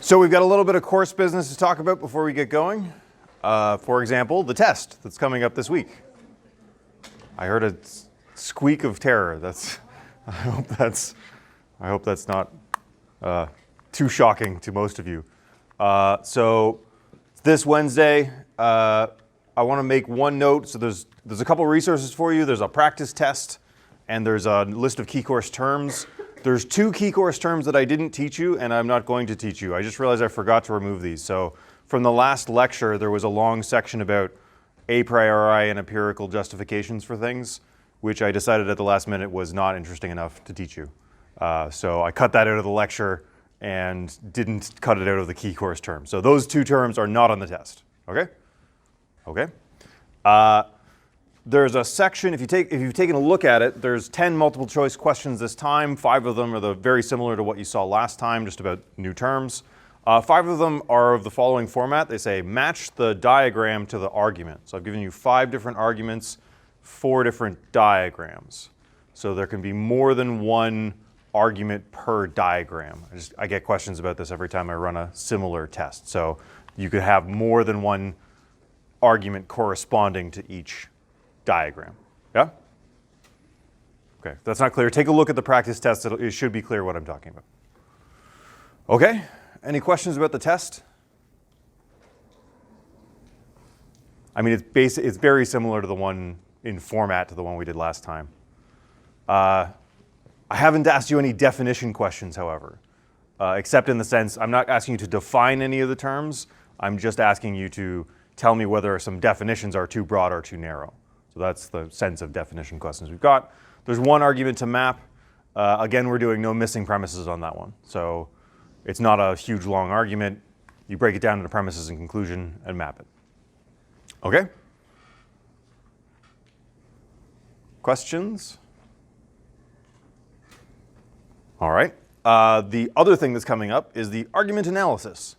So we've got a little bit of course business to talk about before we get going. For example, the test that's coming up this week. I heard a squeak of terror. I hope that's not too shocking to most of you. So this Wednesday, I want to make one note. So there's a couple of resources for you. There's a practice test, and there's a list of key course terms. There's two key course terms that I didn't teach you, and I'm not going to teach you. I just realized I forgot to remove these. So from the last lecture, there was a long section about a priori and empirical justifications for things, which I decided at the last minute was not interesting enough to teach you. So I cut that out of the lecture and didn't cut it out of the key course terms. So those two terms are not on the test. Okay? Okay. There's a section, if you've taken a look at it, there's 10 multiple choice questions this time. 5 of them are very similar to what you saw last time, just about new terms. 5 of them are of the following format. They say match the diagram to the argument. So I've given you 5 different arguments, 4 different diagrams. So there can be more than one argument per diagram. I get questions about this every time I run a similar test. So you could have more than one argument corresponding to each diagram. Yeah? Okay, if that's not clear, take a look at the practice test. It should be clear what I'm talking about. Okay, any questions about the test? I mean, it's very similar to the one in format to the one we did last time. I haven't asked you any definition questions, however, except in the sense I'm not asking you to define any of the terms. I'm just asking you to tell me whether some definitions are too broad or too narrow. So that's the sense of definition questions we've got. There's one argument to map. Again, we're doing no missing premises on that one. So it's not a huge, long argument. You break it down into premises and conclusion and map it. Okay? Questions? All right. The other thing that's coming up is the argument analysis.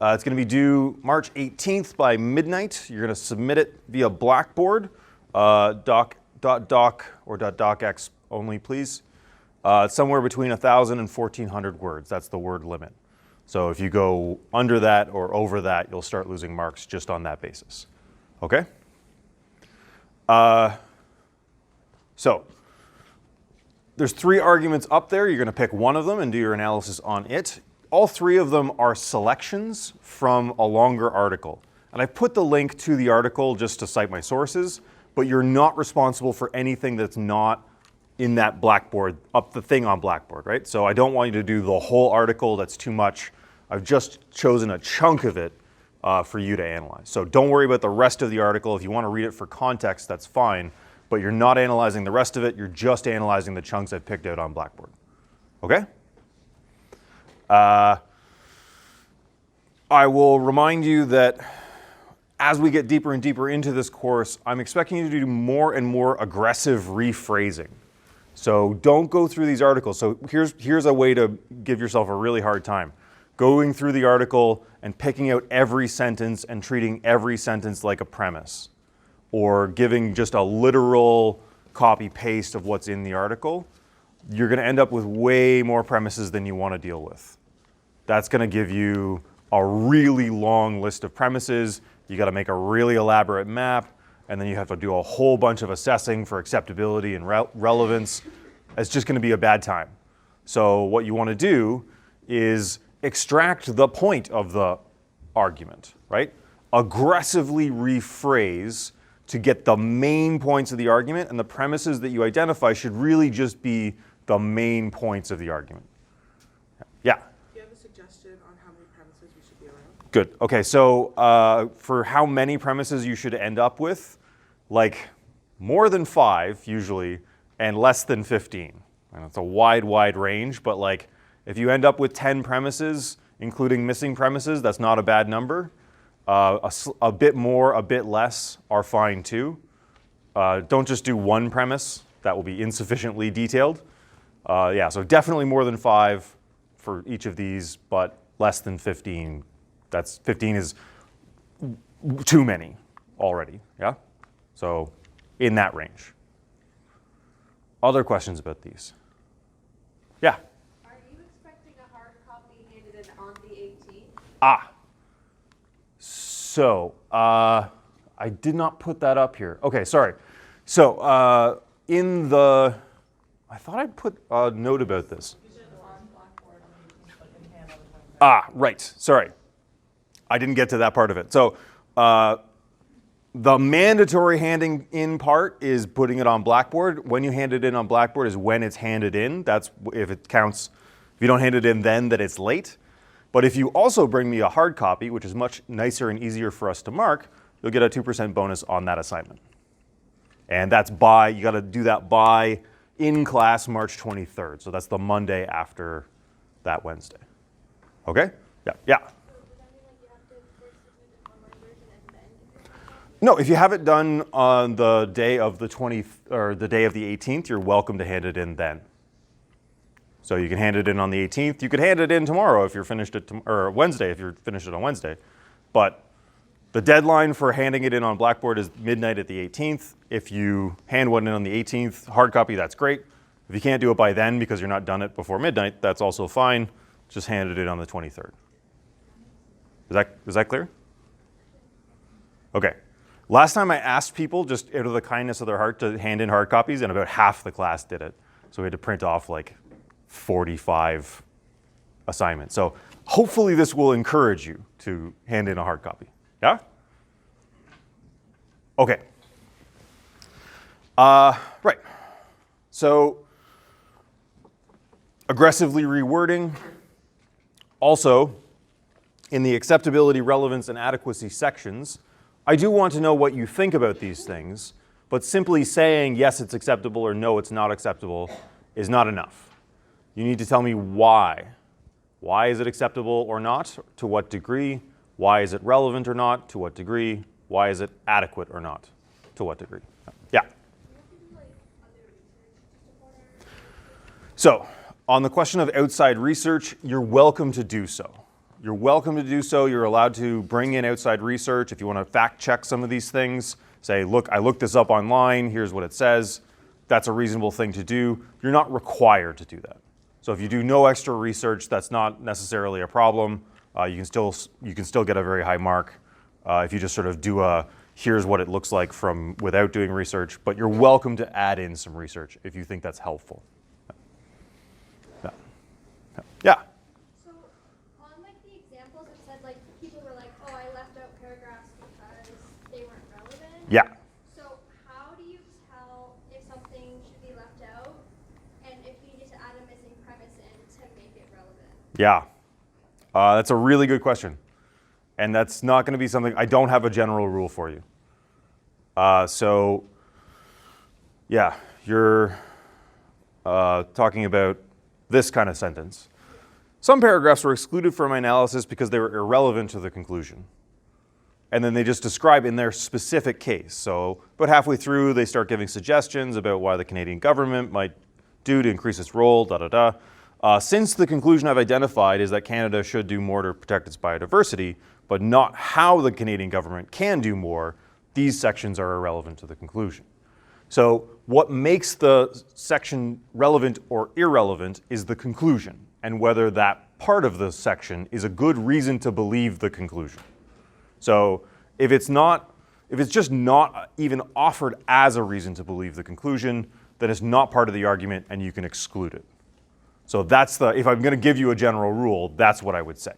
It's going to be due March 18th by midnight. You're going to submit it via Blackboard. doc or .docx only, please. It's somewhere between 1,000 and 1,400 words. That's the word limit. So if you go under that or over that, you'll start losing marks just on that basis. Okay? So there's 3 arguments up there. You're going to pick one of them and do your analysis on it. All 3 of them are selections from a longer article. And I put the link to the article just to cite my sources, but you're not responsible for anything that's not in that Blackboard, up the thing on Blackboard, right? So I don't want you to do the whole article. That's too much. I've just chosen a chunk of it for you to analyze. So don't worry about the rest of the article. If you want to read it for context, that's fine, but you're not analyzing the rest of it. You're just analyzing the chunks I've picked out on Blackboard. Okay? I will remind you that as we get deeper and deeper into this course, I'm expecting you to do more and more aggressive rephrasing. So don't go through these articles. So here's a way to give yourself a really hard time. Going through the article and picking out every sentence and treating every sentence like a premise, or giving just a literal copy-paste of what's in the article. You're going to end up with way more premises than you want to deal with. That's going to give you a really long list of premises. You got to make a really elaborate map, and then you have to do a whole bunch of assessing for acceptability and relevance. It's just going to be a bad time. So what you want to do is extract the point of the argument, right? Aggressively rephrase to get the main points of the argument, and the premises that you identify should really just be the main points of the argument. Yeah? Do you have a suggestion on how many premises we should be around? Good. Okay, so for how many premises you should end up with, like more than 5 usually, and less than 15. And it's a wide range, but like if you end up with 10 premises, including missing premises, that's not a bad number. A bit more, a bit less are fine too. Don't just do one premise. That will be insufficiently detailed. Yeah, so definitely more than 5 for each of these, but less than 15. 15 is too many already, yeah? So in that range. Other questions about these? Yeah? Are you expecting a hard copy handed in on the 18th? So, I did not put that up here. Okay, sorry. So, I thought I put a note about this. Right, sorry. I didn't get to that part of it. So, the mandatory handing in part is putting it on Blackboard. When you hand it in on Blackboard is when it's handed in. That's if it counts. If you don't hand it in then, that it's late. But if you also bring me a hard copy, which is much nicer and easier for us to mark, you'll get a 2% bonus on that assignment. And that's you got to do that by in class March 23rd. So that's the Monday after that Wednesday. Okay? Yeah. So does that mean like you have to first submit an online version and then give it a copy? No, if you have it done on the day of the the day of the 18th, you're welcome to hand it in then. So you can hand it in on the 18th. You could hand it in tomorrow if you're finished it, or Wednesday if you're finished it on Wednesday. But the deadline for handing it in on Blackboard is midnight at the 18th. If you hand one in on the 18th, hard copy, that's great. If you can't do it by then because you're not done it before midnight, that's also fine. Just hand it in on the 23rd. Is that clear? Okay. Last time I asked people, just out of the kindness of their heart, to hand in hard copies, and about half the class did it. So we had to print off like 45 assignments. So hopefully this will encourage you to hand in a hard copy. Yeah? Okay. Right. So aggressively rewording. Also, in the acceptability, relevance, and adequacy sections, I do want to know what you think about these things, but simply saying yes, it's acceptable or no, it's not acceptable is not enough. You need to tell me why. Why is it acceptable or not? To what degree? Why is it relevant or not? To what degree? Why is it adequate or not? To what degree? Yeah. So, on the question of outside research, you're welcome to do so. You're welcome to do so. You're allowed to bring in outside research. If you want to fact check some of these things, say, look, I looked this up online, here's what it says. That's a reasonable thing to do. You're not required to do that. So if you do no extra research, that's not necessarily a problem. You can still get a very high mark if you just sort of do here's what it looks like from without doing research. But you're welcome to add in some research if you think that's helpful. Yeah. So on like the examples, it said like people were like, oh, I left out paragraphs because they weren't relevant. Yeah. So how do you tell if something should be left out and if you need to add a missing premise in to make it relevant? Yeah. That's a really good question. And that's not going to be something, I don't have a general rule for you. So, yeah, you're talking about this kind of sentence. Some paragraphs were excluded from my analysis because they were irrelevant to the conclusion. And then they just describe in their specific case. So about halfway through, they start giving suggestions about why the Canadian government might do to increase its role, Since the conclusion I've identified is that Canada should do more to protect its biodiversity, but not how the Canadian government can do more, these sections are irrelevant to the conclusion. So what makes the section relevant or irrelevant is the conclusion, and whether that part of the section is a good reason to believe the conclusion. So if it's just not even offered as a reason to believe the conclusion, then it's not part of the argument and you can exclude it. So if I'm going to give you a general rule, that's what I would say.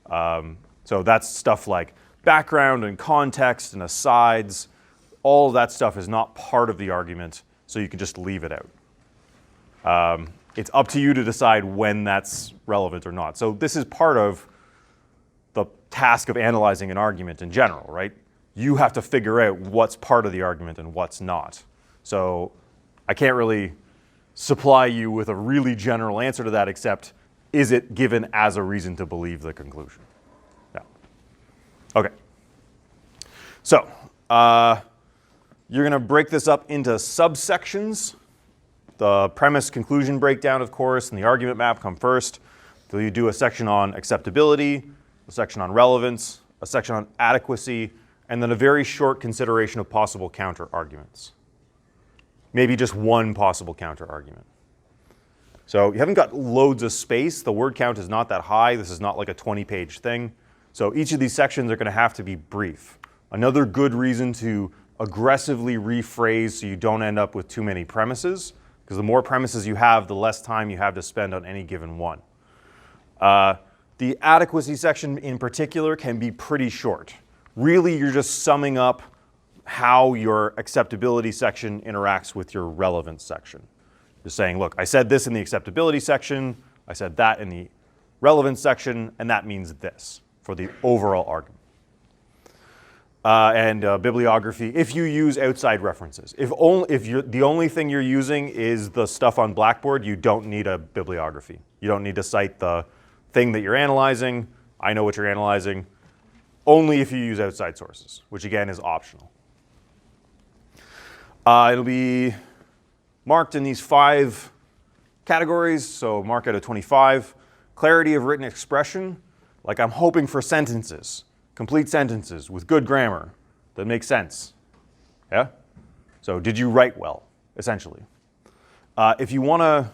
So that's stuff like background and context and asides. All of that stuff is not part of the argument, so you can just leave it out. It's up to you to decide when that's relevant or not. So this is part of the task of analyzing an argument in general, right? You have to figure out what's part of the argument and what's not. So I can't really supply you with a really general answer to that, except is it given as a reason to believe the conclusion? Yeah. Okay. So you're going to break this up into subsections. The premise conclusion breakdown, of course, and the argument map come first. So you do a section on acceptability, a section on relevance, a section on adequacy, and then a very short consideration of possible counter arguments. Maybe just one possible counter argument. So you haven't got loads of space. The word count is not that high. This is not like a 20-page thing. So each of these sections are going to have to be brief. Another good reason to aggressively rephrase so you don't end up with too many premises, because the more premises you have, the less time you have to spend on any given one. The adequacy section in particular can be pretty short. Really, you're just summing up how your acceptability section interacts with your relevance section. You're saying, look, I said this in the acceptability section, I said that in the relevance section, and that means this for the overall argument. Bibliography, if you use outside references. If the only thing you're using is the stuff on Blackboard, you don't need a bibliography. You don't need to cite the thing that you're analyzing. I know what you're analyzing. Only if you use outside sources, which again is optional. It'll be marked in these 5 categories, so mark out of 25. Clarity of written expression, like I'm hoping for sentences, complete sentences with good grammar that make sense. Yeah? So did you write well, essentially? If you want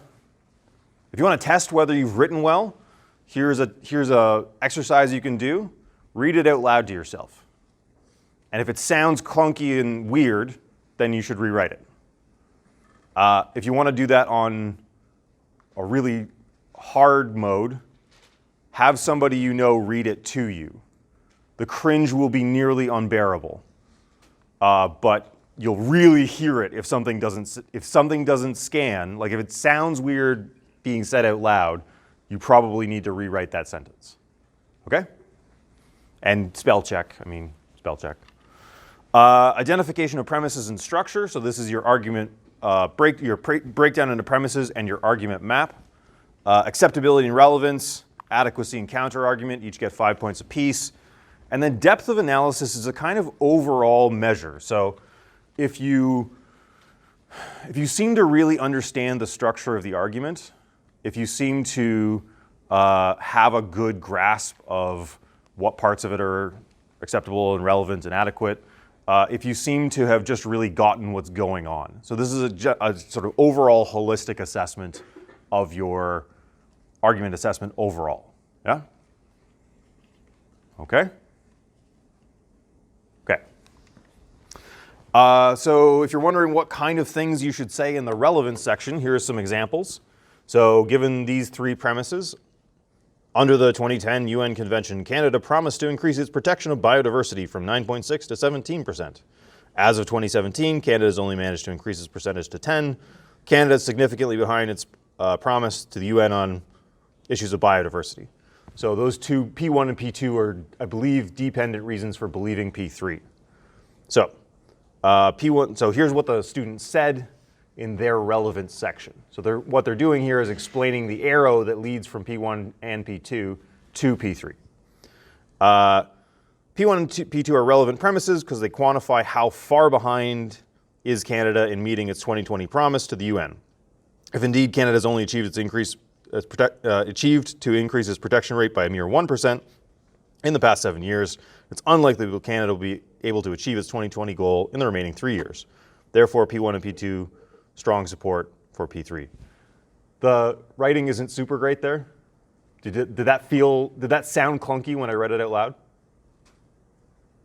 to test whether you've written well, here's a exercise you can do. Read it out loud to yourself. And if it sounds clunky and weird, then you should rewrite it. If you want to do that on a really hard mode, have somebody you know read it to you. The cringe will be nearly unbearable, but you'll really hear it if something doesn't scan. Like if it sounds weird being said out loud, you probably need to rewrite that sentence. Okay? And spell check. Identification of premises and structure. So this is your argument breakdown into premises and your argument map. Acceptability and relevance, adequacy and counter-argument, each get 5 points apiece. And then depth of analysis is a kind of overall measure. So if you seem to really understand the structure of the argument, if you seem to have a good grasp of what parts of it are acceptable and relevant and adequate, if you seem to have just really gotten what's going on. So this is a sort of overall holistic assessment of your argument assessment overall. Yeah? Okay? Okay. So if you're wondering what kind of things you should say in the relevance section, here are some examples. So given these 3 premises, under the 2010 UN Convention, Canada promised to increase its protection of biodiversity from 9.6 to 17%. As of 2017, Canada has only managed to increase its percentage to 10. Canada is significantly behind its promise to the UN on issues of biodiversity. So those two, P1 and P2, are, I believe, dependent reasons for believing P3. So P1. So here's what the student said in their relevance section. So what they're doing here is explaining the arrow that leads from P1 and P2 to P3. P1 and P2 are relevant premises because they quantify how far behind is Canada in meeting its 2020 promise to the UN. If indeed Canada has only achieved to increase its protection rate by a mere 1% in the past 7 years, it's unlikely that Canada will be able to achieve its 2020 goal in the remaining 3 years. Therefore, P1 and P2, strong support for P3. The writing isn't super great there. Did that sound clunky when I read it out loud?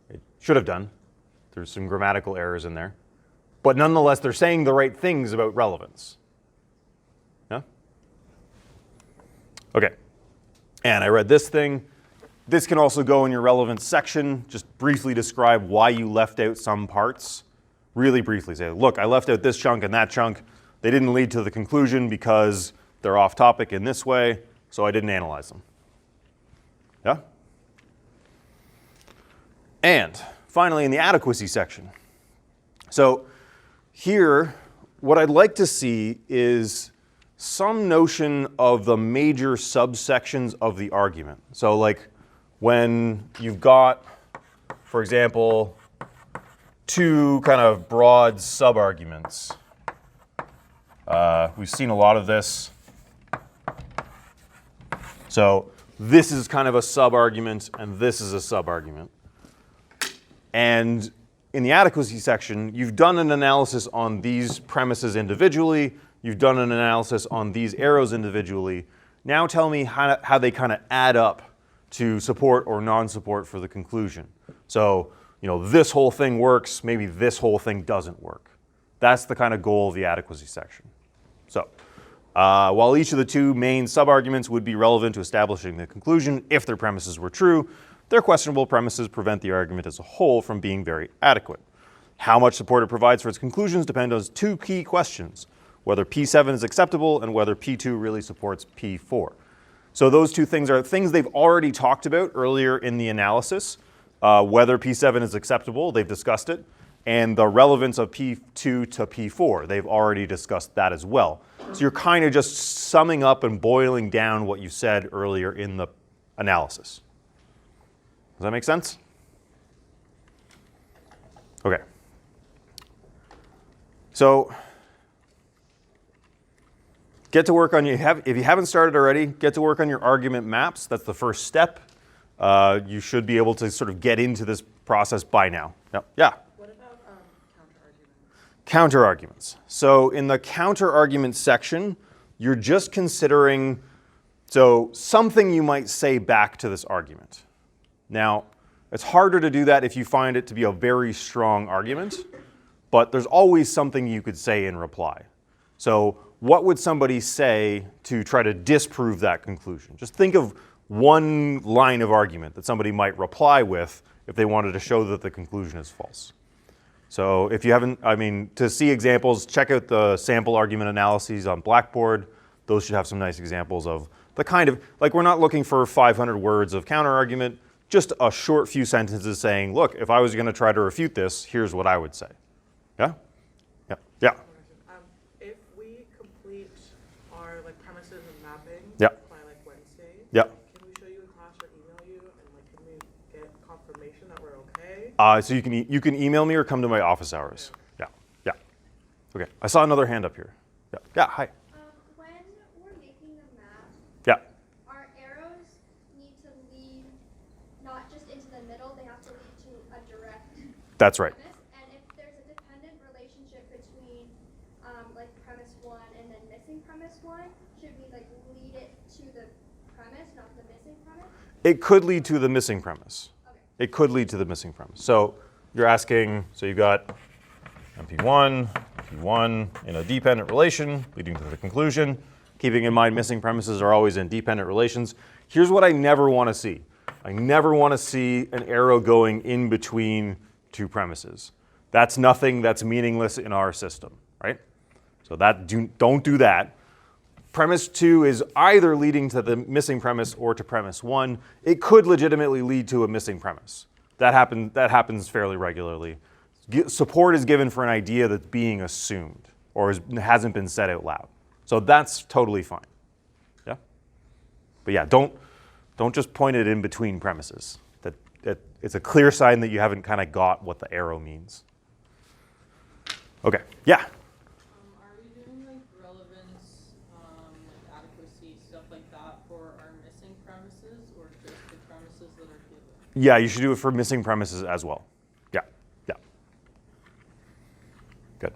It should have done. There's some grammatical errors in there. But nonetheless, they're saying the right things about relevance. Yeah? Okay. And I read this thing. This can also go in your relevance section. Just briefly describe why you left out some parts. Really briefly say, look, I left out this chunk and that chunk. They didn't lead to the conclusion because they're off topic in this way, so I didn't analyze them. Yeah? And finally, in the adequacy section. So here, what I'd like to see is some notion of the major subsections of the argument. So like when you've got, for example, 2 kind of broad sub-arguments. We've seen a lot of this. So this is kind of a sub-argument, and this is a sub-argument. And in the adequacy section, you've done an analysis on these premises individually. You've done an analysis on these arrows individually. Now tell me how they kind of add up to support or non-support for the conclusion. So, this whole thing works, maybe this whole thing doesn't work. That's the kind of goal of the adequacy section. So, while each of the two main sub-arguments would be relevant to establishing the conclusion if their premises were true, their questionable premises prevent the argument as a whole from being very adequate. How much support it provides for its conclusions depend on two key questions: whether P7 is acceptable and whether P2 really supports P4. So those two things are things they've already talked about earlier in the analysis. Whether P7 is acceptable, they've discussed it, and the relevance of P2 to P4, they've already discussed that as well. So you're kind of just summing up and boiling down what you said earlier in the analysis. Does that make sense? Okay. So get to work on if you haven't started already, get to work on your argument maps. That's the first step. You should be able to sort of get into this process by now. Yep. Yeah. What about counter-arguments? Counter-arguments. So in the counter-argument section, you're just considering something you might say back to this argument. Now, it's harder to do that if you find it to be a very strong argument, but there's always something you could say in reply. So what would somebody say to try to disprove that conclusion? Just think of one line of argument that somebody might reply with if they wanted to show that the conclusion is false. So if you haven't, to see examples, check out the sample argument analyses on Blackboard. Those should have some nice examples of the kind of, we're not looking for 500 words of counter-argument, just a short few sentences saying, look, if I was going to try to refute this, here's what I would say. Yeah? Yeah. Yeah. If we complete our premises and mapping Yeah. by Wednesday, Yeah. can we show you in class or email you, and can we get confirmation that we're okay? So you can email me or come to my office hours. Yeah. Yeah. Okay. I saw another hand up here. Yeah. Yeah. Hi. When we're making the map, Yeah. our arrows need to lead not just into the middle, they have to lead to a direct That's right. premise. And if there's a dependent relationship between premise one and then missing premise one, should we lead it to the premise, not the missing premise? It could lead to the missing premise. Okay. It could lead to the missing premise. So you're asking, so you've got MP1, P1 in a dependent relation leading to the conclusion. Keeping in mind missing premises are always in dependent relations. Here's what I never want to see. I never want to see an arrow going in between two premises. That's nothing, that's meaningless in our system, right? So don't do that. Premise 2 is either leading to the missing premise or to premise 1. It could legitimately lead to a missing premise. That happens fairly regularly. Support is given for an idea that's being assumed or hasn't been said out loud. So that's totally fine. Yeah? But yeah, don't just point it in between premises. It's a clear sign that you haven't kind of got what the arrow means. Okay, yeah? Are we doing relevance, adequacy, stuff like that for our missing premises or just the premises that are given? Yeah, you should do it for missing premises as well. Yeah, yeah. Good.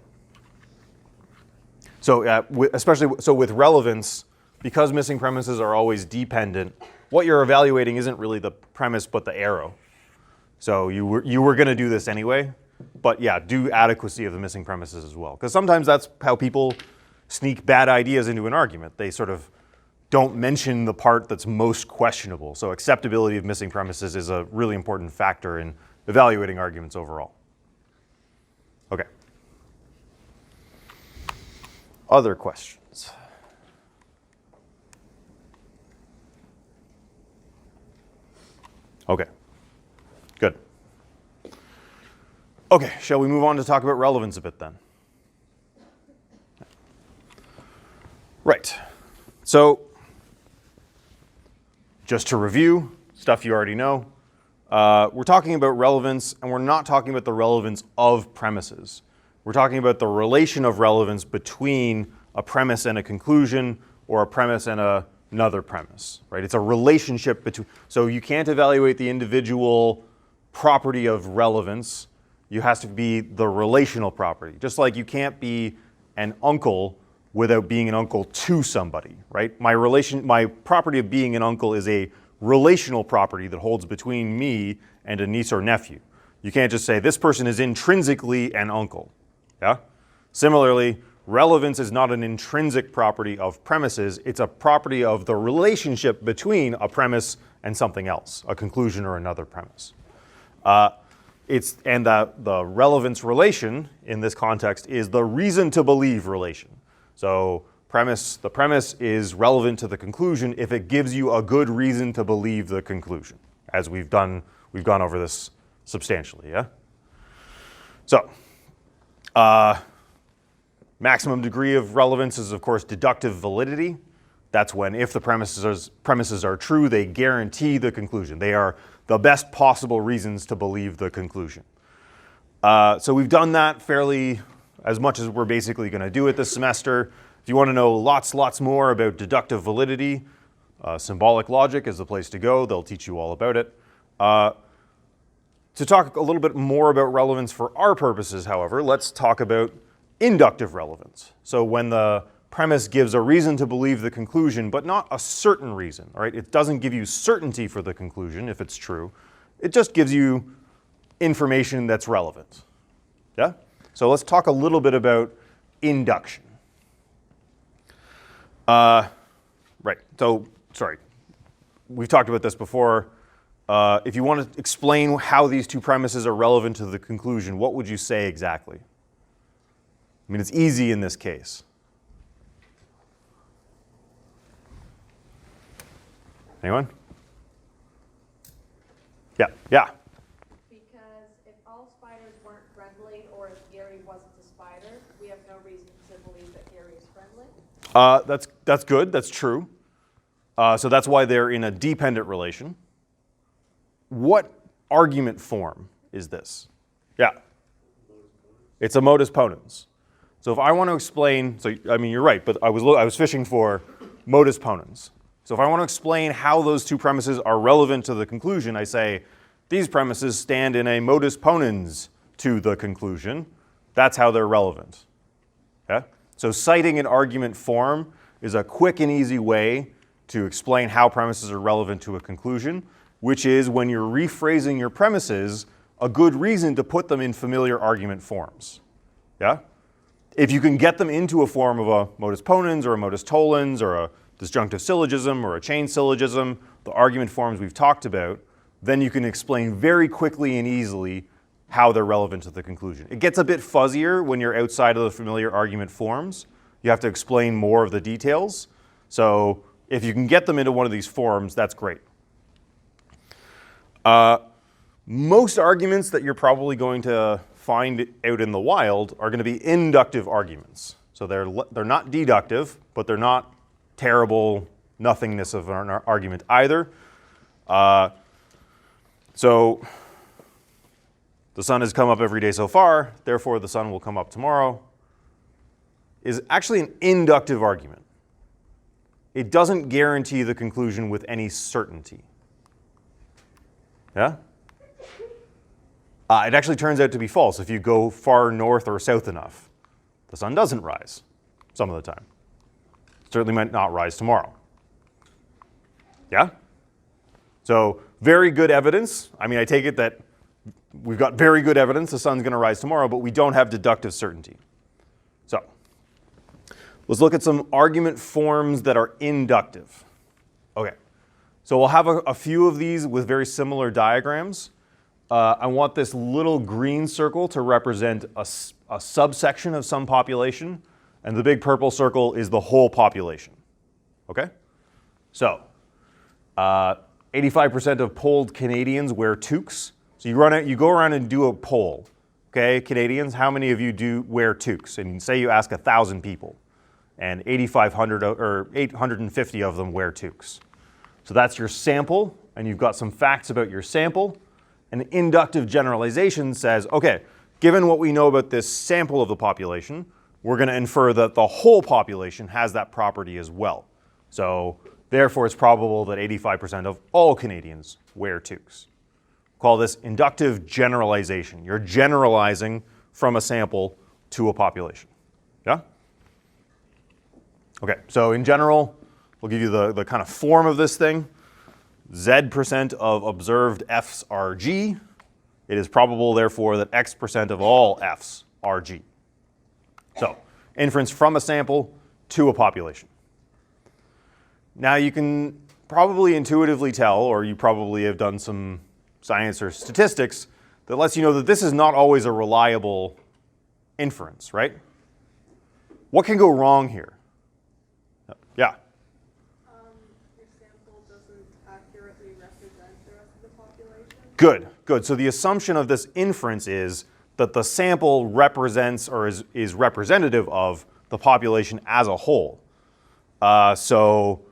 So with relevance, because missing premises are always dependent, what you're evaluating isn't really the premise but the arrow. So you were going to do this anyway, but yeah, do adequacy of the missing premises as well. Because sometimes that's how people sneak bad ideas into an argument. They sort of don't mention the part that's most questionable. So acceptability of missing premises is a really important factor in evaluating arguments overall. Okay. Other questions? Okay. Good. Okay, shall we move on to talk about relevance a bit then? Right. So, just to review, stuff you already know, we're talking about relevance, and we're not talking about the relevance of premises. We're talking about the relation of relevance between a premise and a conclusion, or a premise and another premise, right? It's a relationship between, so you can't evaluate the individual property of relevance. You has to be the relational property. Just like you can't be an uncle without being an uncle to somebody, right? My property of being an uncle is a relational property that holds between me and a niece or nephew. You can't just say this person is intrinsically an uncle. Yeah? Similarly, relevance is not an intrinsic property of premises, it's a property of the relationship between a premise and something else, a conclusion or another premise. The relevance relation in this context is the reason to believe relation. So the premise is relevant to the conclusion if it gives you a good reason to believe the conclusion, as we've gone over this substantially, yeah? So, maximum degree of relevance is, of course, deductive validity. That's when, if the premises are true, they guarantee the conclusion. They are the best possible reasons to believe the conclusion. So we've done that fairly as much as we're basically going to do it this semester. If you want to know lots more about deductive validity, symbolic logic is the place to go. They'll teach you all about it. To talk a little bit more about relevance for our purposes, however, let's talk about inductive relevance. So when the premise gives a reason to believe the conclusion, but not a certain reason, right? It doesn't give you certainty for the conclusion if it's true. It just gives you information that's relevant. Yeah? So let's talk a little bit about induction. Right. So, sorry. We've talked about this before. If you want to explain how these two premises are relevant to the conclusion, what would you say exactly? I mean, it's easy in this case. Anyone? Yeah. Because if all spiders weren't friendly, or if Gary wasn't a spider, we have no reason to believe that Gary is friendly. That's good. That's true. So that's why they're in a dependent relation. What argument form is this? Yeah. It's a modus ponens. So if I want to explain, you're right, but I was fishing for modus ponens. So if I want to explain how those two premises are relevant to the conclusion, I say these premises stand in a modus ponens to the conclusion. That's how they're relevant. Okay? So citing an argument form is a quick and easy way to explain how premises are relevant to a conclusion, which is, when you're rephrasing your premises, a good reason to put them in familiar argument forms. Yeah? If you can get them into a form of a modus ponens or a modus tollens or a disjunctive syllogism or a chain syllogism, the argument forms we've talked about, then you can explain very quickly and easily how they're relevant to the conclusion. It gets a bit fuzzier when you're outside of the familiar argument forms. You have to explain more of the details. So if you can get them into one of these forms, that's great. Most arguments that you're probably going to find out in the wild are going to be inductive arguments. So they're not deductive, but they're not terrible nothingness of an argument either. So the sun has come up every day so far, therefore the sun will come up tomorrow, is actually an inductive argument. It doesn't guarantee the conclusion with any certainty. Yeah? It actually turns out to be false if you go far north or south enough. The sun doesn't rise some of the time. Certainly might not rise tomorrow. Yeah? So very good evidence. I mean, I take it that we've got very good evidence the sun's going to rise tomorrow, but we don't have deductive certainty. So let's look at some argument forms that are inductive. Okay. So we'll have a few of these with very similar diagrams. I want this little green circle to represent a subsection of some population, and the big purple circle is the whole population. Okay? So 85% of polled Canadians wear toques. So you go around and do a poll. Okay, Canadians, how many of you do wear toques? And say you ask 1,000 people, and 8,500 or 850 of them wear toques. So that's your sample, and you've got some facts about your sample. An inductive generalization says, okay, given what we know about this sample of the population, we're going to infer that the whole population has that property as well. So therefore, it's probable that 85% of all Canadians wear toques. Call this inductive generalization. You're generalizing from a sample to a population. Yeah? Okay, so in general, we'll give you the kind of form of this thing. Z% of observed Fs are G, it is probable, therefore, that X% of all Fs are G. So, inference from a sample to a population. Now you can probably intuitively tell, or you probably have done some science or statistics that lets you know that this is not always a reliable inference, right? What can go wrong here? Yeah? Your sample doesn't accurately represent the rest of the population. Good, good. So the assumption of this inference is that the sample represents or is representative of the population as a whole. So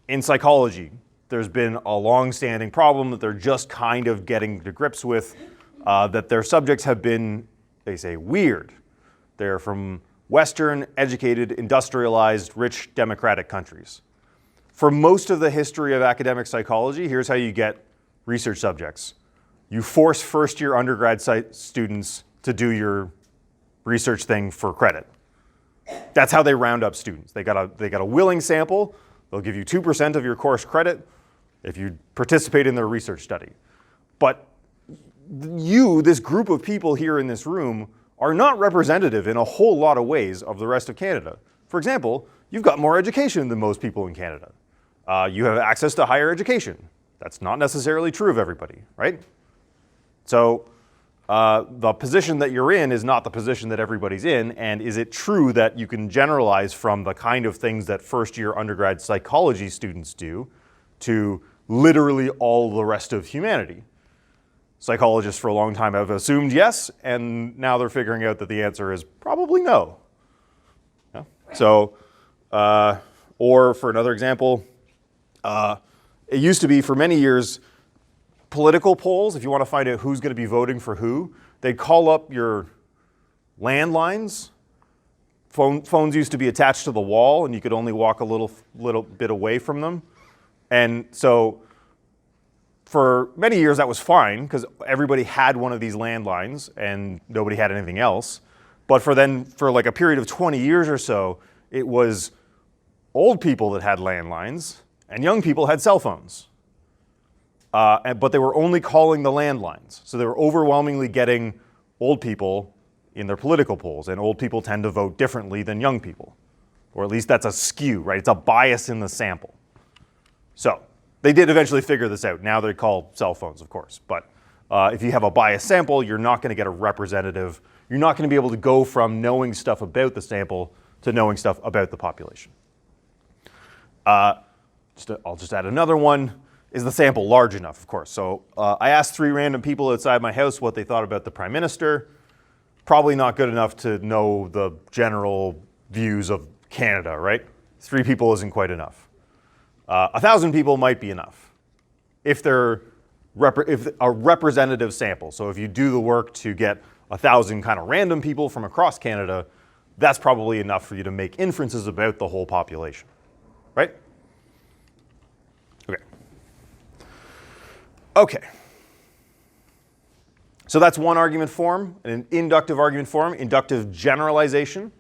in psychology, there's been a long-standing problem that they're just kind of getting to grips with, that their subjects have been, they say, weird. They're from Western, educated, industrialized, rich, democratic countries. For most of the history of academic psychology, here's how you get research subjects. You force first-year undergrad students to do your research thing for credit. That's how they round up students. They got a willing sample. They'll give you 2% of your course credit if you participate in their research study. But you, this group of people here in this room, are not representative in a whole lot of ways of the rest of Canada. For example, you've got more education than most people in Canada. You have access to higher education. That's not necessarily true of everybody, right? So the position that you're in is not the position that everybody's in, and is it true that you can generalize from the kind of things that first-year undergrad psychology students do to literally all the rest of humanity? Psychologists for a long time have assumed yes, and now they're figuring out that the answer is probably no. Yeah? So, or for another example, it used to be for many years, political polls, if you want to find out who's going to be voting for who, they'd call up your landlines. Phones used to be attached to the wall, and you could only walk a little bit away from them. And so for many years, that was fine, because everybody had one of these landlines, and nobody had anything else. But for like a period of 20 years or so, it was old people that had landlines, and young people had cell phones. But they were only calling the landlines. So they were overwhelmingly getting old people in their political polls. And old people tend to vote differently than young people. Or at least that's a skew, right? It's a bias in the sample. So they did eventually figure this out. Now they call cell phones, of course. But if you have a biased sample, you're not going to get a representative. You're not going to be able to go from knowing stuff about the sample to knowing stuff about the population. I'll just add another one. Is the sample large enough, of course? So I asked 3 random people outside my house what they thought about the Prime Minister. Probably not good enough to know the general views of Canada, right? 3 people isn't quite enough. 1,000 people might be enough if they're if a representative sample. So if you do the work to get 1,000 kind of random people from across Canada, that's probably enough for you to make inferences about the whole population, right? Okay. So that's one argument form, an inductive argument form, inductive generalization.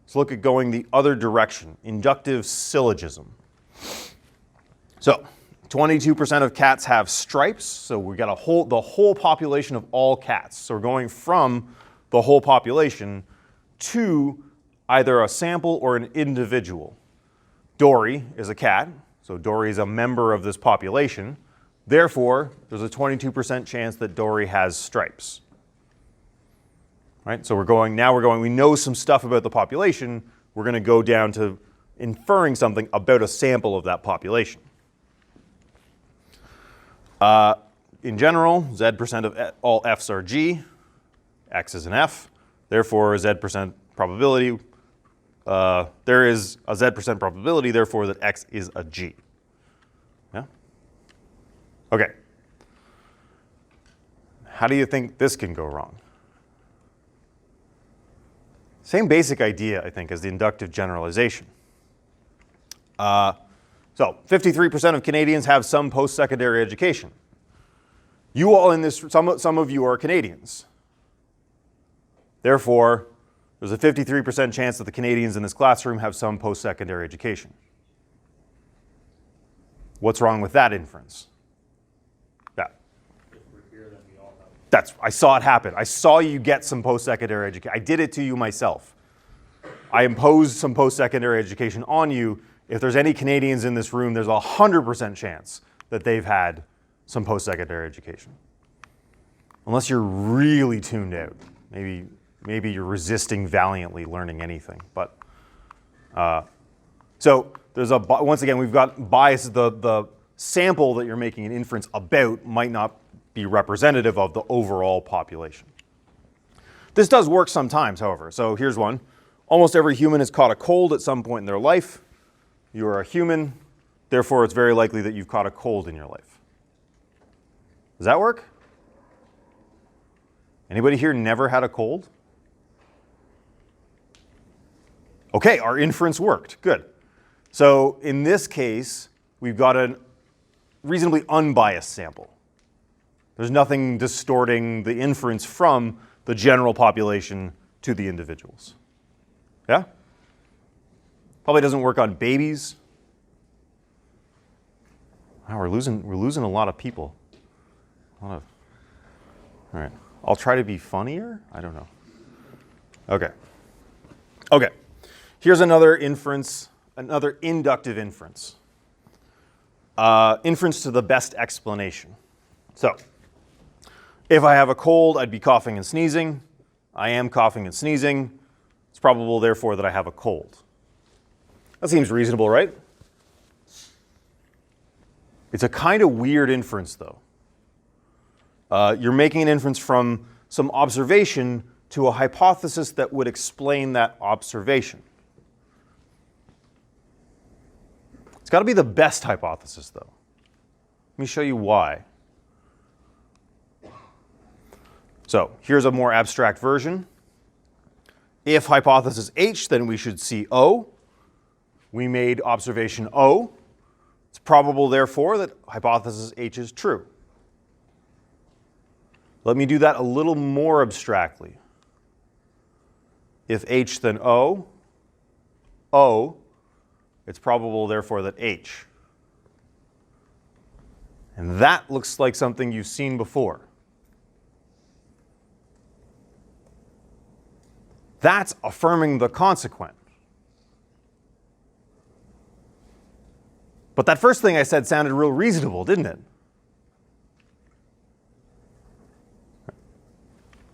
Let's look at going the other direction, inductive syllogism. So 22% of cats have stripes, so we got the whole population of all cats. So we're going from the whole population to either a sample or an individual. Dory is a cat, so Dory is a member of this population. Therefore, there's a 22% chance that Dory has stripes. Right? So we know some stuff about the population. We're going to go down to inferring something about a sample of that population. In general, Z% of all Fs are G. X is an F. Therefore, Z% probability, there is a Z% probability, therefore, that X is a G. Yeah? Okay. How do you think this can go wrong? Same basic idea, I think, as the inductive generalization. So 53% of Canadians have some post-secondary education. You all in this, some of you are Canadians. Therefore, there's a 53% chance that the Canadians in this classroom have some post-secondary education. What's wrong with that inference? Yeah. If we're here, then we all have. I saw it happen. I saw you get some post-secondary education. I did it to you myself. I imposed some post-secondary education on you. If there's any Canadians in this room, there's a 100% chance that they've had some post-secondary education. Unless you're really tuned out. Maybe you're resisting valiantly learning anything. But so there's once again, we've got bias. The sample that you're making an inference about might not be representative of the overall population. This does work sometimes, however. So here's one. Almost every human has caught a cold at some point in their life. You are a human, therefore it's very likely that you've caught a cold in your life. Does that work? Anybody here never had a cold? Okay, our inference worked. Good. So in this case, we've got a reasonably unbiased sample. There's nothing distorting the inference from the general population to the individuals. Yeah? Probably doesn't work on babies. Wow, we're losing a lot of people. All right. I'll try to be funnier. I don't know. Okay. Here's another inference, another inductive inference. Inference to the best explanation. So, if I have a cold, I'd be coughing and sneezing. I am coughing and sneezing. It's probable, therefore, that I have a cold. That seems reasonable, right? It's a kind of weird inference, though. You're making an inference from some observation to a hypothesis that would explain that observation. It's got to be the best hypothesis, though. Let me show you why. So here's a more abstract version. If hypothesis H, then we should see O. We made observation O. It's probable, therefore, that hypothesis H is true. Let me do that a little more abstractly. If H, then O. O, it's probable, therefore, that H. And that looks like something you've seen before. That's affirming the consequent. But that first thing I said sounded real reasonable, didn't it?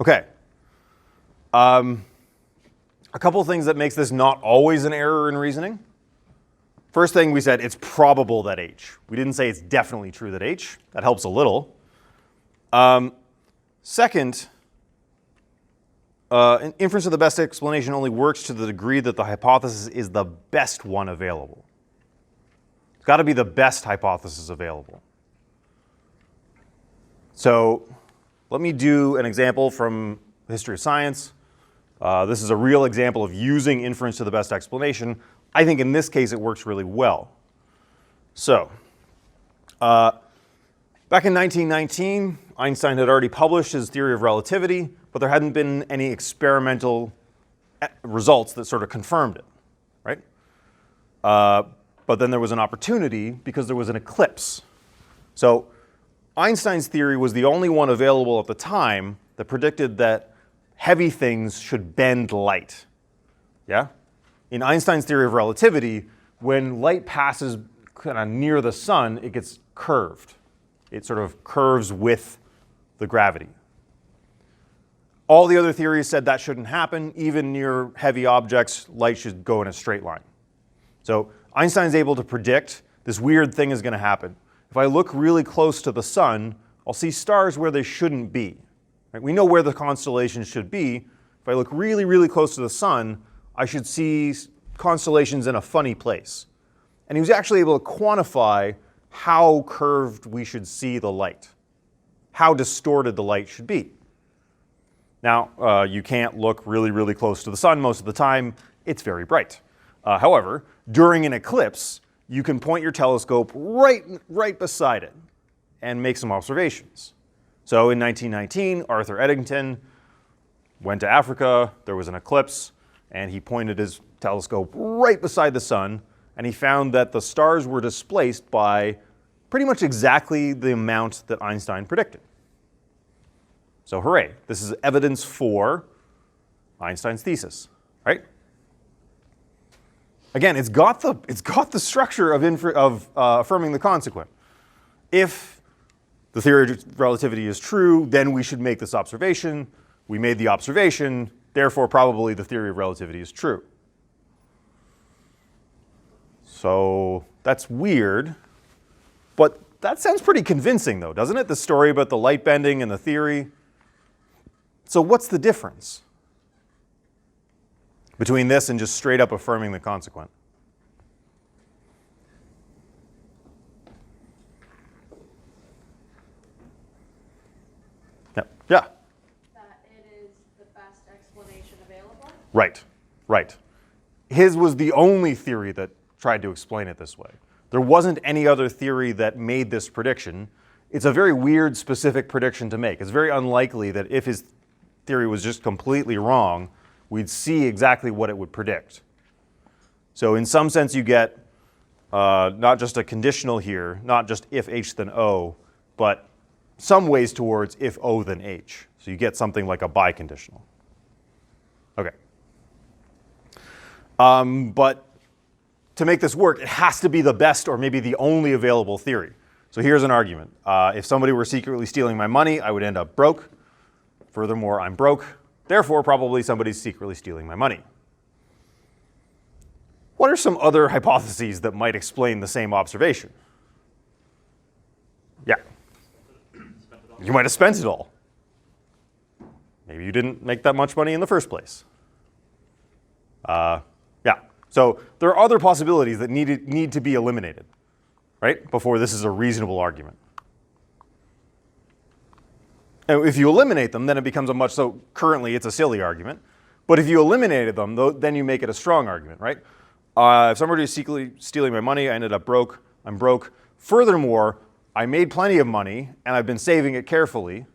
Okay. A couple of things that makes this not always an error in reasoning. First thing we said, it's probable that H. We didn't say it's definitely true that H. That helps a little. Second, an inference of the best explanation only works to the degree that the hypothesis is the best one available. It's got to be the best hypothesis available. So let me do an example from the history of science. This is a real example of using inference to the best explanation. I think in this case it works really well. So, back in 1919, Einstein had already published his theory of relativity, but there hadn't been any experimental results that sort of confirmed it, right? But then there was an opportunity because there was an eclipse. So Einstein's theory was the only one available at the time that predicted that heavy things should bend light. Yeah? In Einstein's theory of relativity, when light passes kind of near the sun, it gets curved. It sort of curves with the gravity. All the other theories said that shouldn't happen. Even near heavy objects, light should go in a straight line. So Einstein's able to predict this weird thing is going to happen. If I look really close to the sun, I'll see stars where they shouldn't be. Right? We know where the constellations should be. If I look really, really close to the sun, I should see constellations in a funny place. And he was actually able to quantify how curved we should see the light, how distorted the light should be. Now, you can't look really, really close to the sun most of the time. It's very bright. However, during an eclipse, you can point your telescope right beside it and make some observations. So in 1919, Arthur Eddington went to Africa. There was an eclipse, and he pointed his telescope right beside the sun, and he found that the stars were displaced by pretty much exactly the amount that Einstein predicted. So hooray, this is evidence for Einstein's thesis, right? Again, it's got the structure of affirming the consequent. If the theory of relativity is true, then we should make this observation. We made the observation, therefore probably the theory of relativity is true. So that's weird, but that sounds pretty convincing though, doesn't it? The story about the light bending and the theory. So what's the difference between this and just straight up affirming the consequent? Yeah. That it is the best explanation available. Right, right. His was the only theory that tried to explain it this way. There wasn't any other theory that made this prediction. It's a very weird, specific prediction to make. It's very unlikely that if his theory was just completely wrong, we'd see exactly what it would predict. So in some sense, you get not just a conditional here, not just if H then O, but some ways towards if O then H. So you get something like a biconditional. Okay. But to make this work, it has to be the best or maybe the only available theory. So here's an argument. If somebody were secretly stealing my money, I would end up broke. Furthermore, I'm broke. Therefore, probably somebody's secretly stealing my money. What are some other hypotheses that might explain the same observation? Yeah. You might have spent it all. Maybe you didn't make that much money in the first place. Yeah. So there are other possibilities that need to be eliminated, right, before this is a reasonable argument. And if you eliminate them, then it becomes so currently it's a silly argument. But if you eliminated them, then you make it a strong argument, right? If somebody is secretly stealing my money, I ended up broke, I'm broke. Furthermore, I made plenty of money and I've been saving it carefully.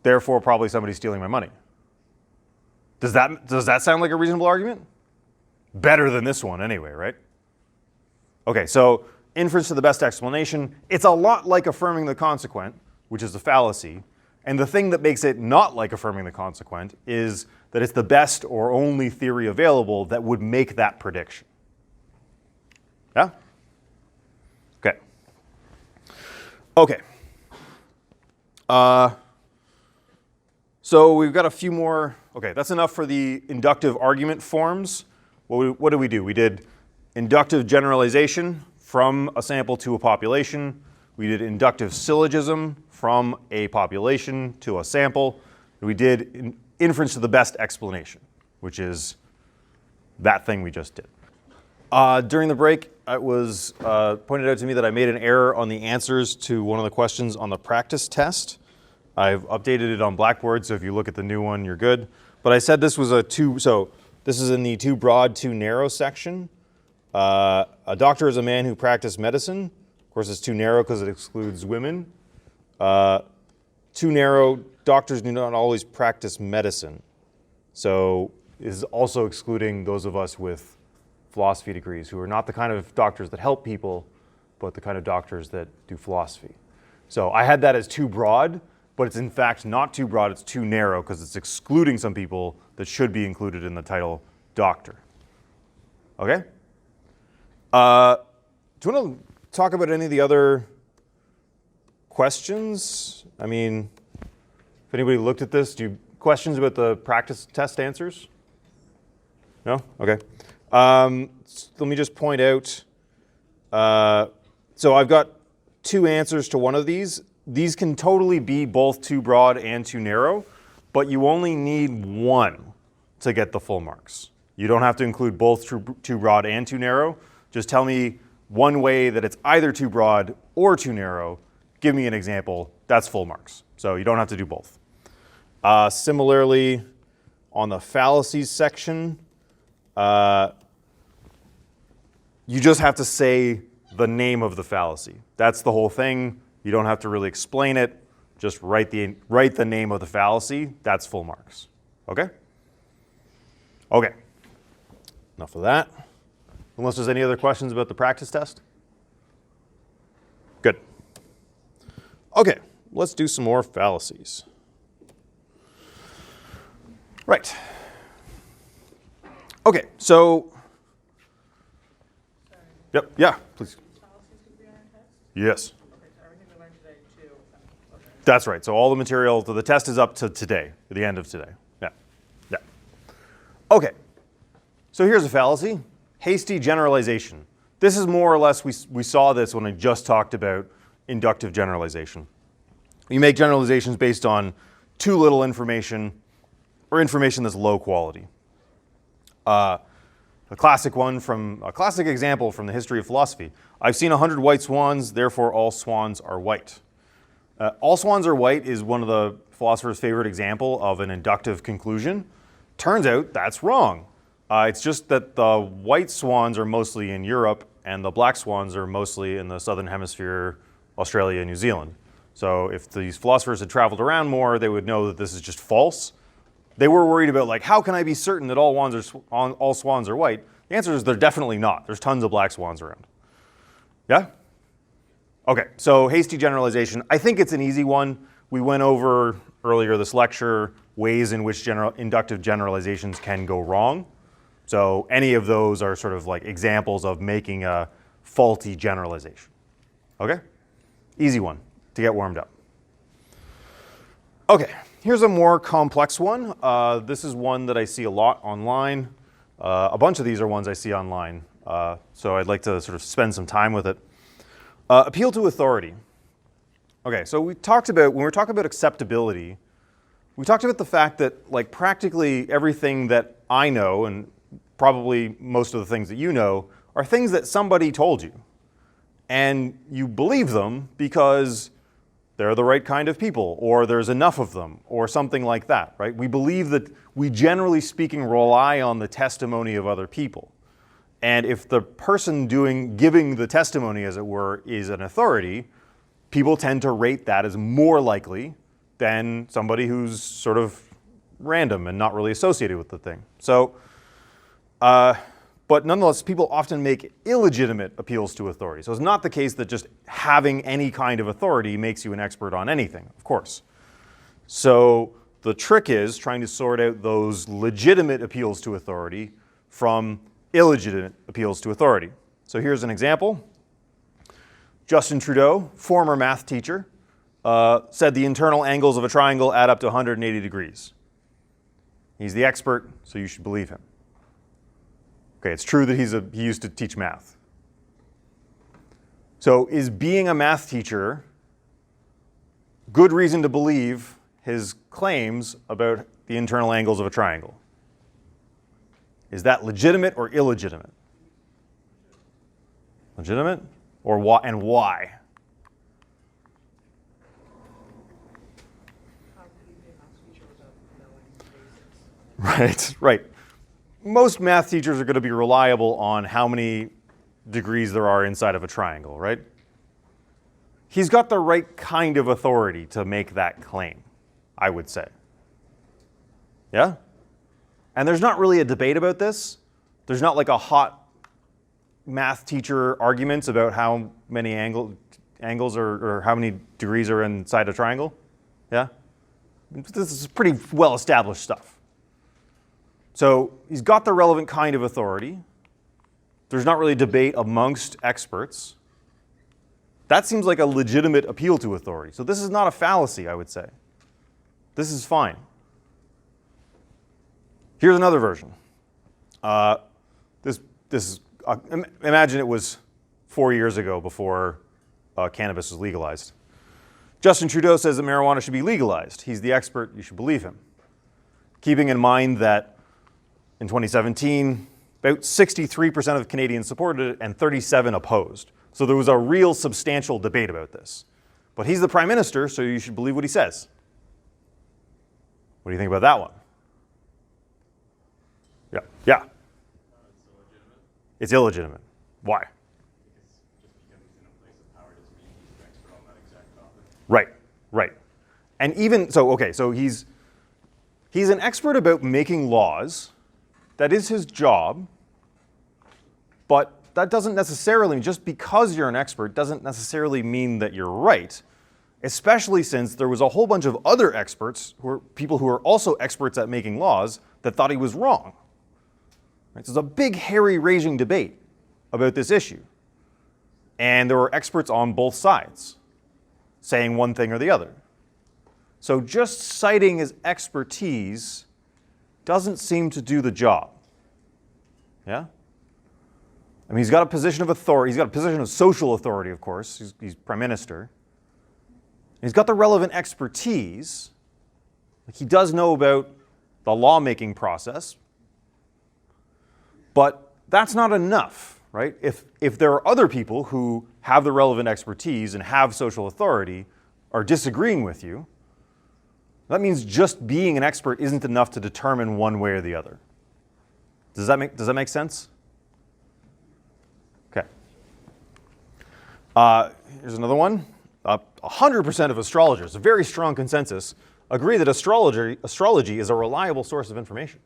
Therefore, probably somebody's stealing my money. Does that sound like a reasonable argument? Better than this one anyway, right? Okay, so inference to the best explanation. It's a lot like affirming the consequent, which is a fallacy. And the thing that makes it not like affirming the consequent is that it's the best or only theory available that would make that prediction. Yeah? Okay. Okay. So we've got a few more. Okay, that's enough for the inductive argument forms. What did we do? We did inductive generalization from a sample to a population. We did inductive syllogism from a population to a sample. We did inference to the best explanation, which is that thing we just did. During the break, it was pointed out to me that I made an error on the answers to one of the questions on the practice test. I've updated it on Blackboard, so if you look at the new one, you're good. But I said this was so this is in the too broad, too narrow section. A doctor is a man who practiced medicine. Of course, it's too narrow because it excludes women. Too narrow, doctors do not always practice medicine. So it is also excluding those of us with philosophy degrees who are not the kind of doctors that help people, but the kind of doctors that do philosophy. So I had that as too broad, but it's in fact not too broad, it's too narrow because it's excluding some people that should be included in the title doctor. Okay? Do you want to talk about any of the other questions? I mean, if anybody looked at this, do you have questions about the practice test answers? No? Okay. Let me just point out, so I've got two answers to one of these. These can totally be both too broad and too narrow, but you only need one to get the full marks. You don't have to include both too broad and too narrow. Just tell me one way that it's either too broad or too narrow. Give me an example. That's full marks. So you don't have to do both. Similarly, on the fallacies section, you just have to say the name of the fallacy. That's the whole thing. You don't have to really explain it. Just write the name of the fallacy. That's full marks. Okay? Okay. Enough of that. Unless there's any other questions about the practice test? Okay, let's do some more fallacies. Right. Okay, so, yep, yeah, please. Fallacies could be on our test? Yes. Okay, so everything we learned today too. Okay. That's right. So all the material, the test is up to today, to the end of today. Yeah. Yeah. Okay. So here's a fallacy. Hasty generalization. This is more or less, we saw this when I just talked about inductive generalization. You make generalizations based on too little information or information that's low quality. A classic example from the history of philosophy. I've seen 100 white swans, therefore all swans are white. All swans are white is one of the philosopher's favorite example of an inductive conclusion. Turns out that's wrong. It's just that the white swans are mostly in Europe and the black swans are mostly in the southern hemisphere, Australia and New Zealand. So if these philosophers had traveled around more, they would know that this is just false. They were worried about, like, how can I be certain that all swans are white? The answer is they're definitely not. There's tons of black swans around. Yeah? Okay, so hasty generalization. I think it's an easy one. We went over earlier this lecture ways in which inductive generalizations can go wrong. So any of those are sort of like examples of making a faulty generalization. Okay? Easy one to get warmed up. Okay, here's a more complex one. This is one that I see a lot online. A bunch of these are ones I see online. So I'd like to sort of spend some time with it. Appeal to authority. Okay, so when we were talking about acceptability, we talked about the fact that, like, practically everything that I know, and probably most of the things that you know, are things that somebody told you. And you believe them because they're the right kind of people, or there's enough of them, or something like that, right? We believe that we, generally speaking, rely on the testimony of other people. And if the person giving the testimony, as it were, is an authority, people tend to rate that as more likely than somebody who's sort of random and not really associated with the thing. So, but nonetheless, people often make illegitimate appeals to authority. So it's not the case that just having any kind of authority makes you an expert on anything, of course. So the trick is trying to sort out those legitimate appeals to authority from illegitimate appeals to authority. So here's an example. Justin Trudeau, former math teacher, said the internal angles of a triangle add up to 180 degrees. He's the expert, so you should believe him. Okay, it's true that he used to teach math. So is being a math teacher good reason to believe his claims about the internal angles of a triangle? Is that legitimate or illegitimate? Legitimate? Or why, and why? How could you be a math teacher without knowing the basics? Right. Most math teachers are going to be reliable on how many degrees there are inside of a triangle, right? He's got the right kind of authority to make that claim, I would say. Yeah? And there's not really a debate about this. There's not like a hot math teacher arguments about how many angles or how many degrees are inside a triangle. Yeah? This is pretty well-established stuff. So he's got the relevant kind of authority. There's not really debate amongst experts. That seems like a legitimate appeal to authority. So this is not a fallacy, I would say. This is fine. Here's another version. Imagine it was 4 years ago before cannabis was legalized. Justin Trudeau says that marijuana should be legalized. He's the expert. You should believe him. Keeping in mind that in 2017, about 63% of Canadians supported it and 37% opposed. So there was a real substantial debate about this. But he's the Prime Minister, so you should believe what he says. What do you think about that one? Yeah. Yeah. It's illegitimate. It's illegitimate. Why? Just because he's in a place of power doesn't mean he's an expert on that exact topic. Right. Right. And even so, okay, so he's an expert about making laws. That is his job. But that doesn't necessarily, just because you're an expert, doesn't necessarily mean that you're right. especially since there was a whole bunch of other experts, people who are also experts at making laws, that thought he was wrong. Right? So there's a big, hairy, raging debate about this issue. And there were experts on both sides saying one thing or the other. So just citing his expertise doesn't seem to do the job. Yeah? I mean, he's got a position of authority. He's got a position of social authority, of course. He's prime minister. He's got the relevant expertise. Like, he does know about the lawmaking process. But that's not enough, right? If there are other people who have the relevant expertise and have social authority are disagreeing with you, that means just being an expert isn't enough to determine one way or the other. Does that make sense? Okay. Here's another one. 100% of astrologers, a very strong consensus, agree that astrology is a reliable source of information.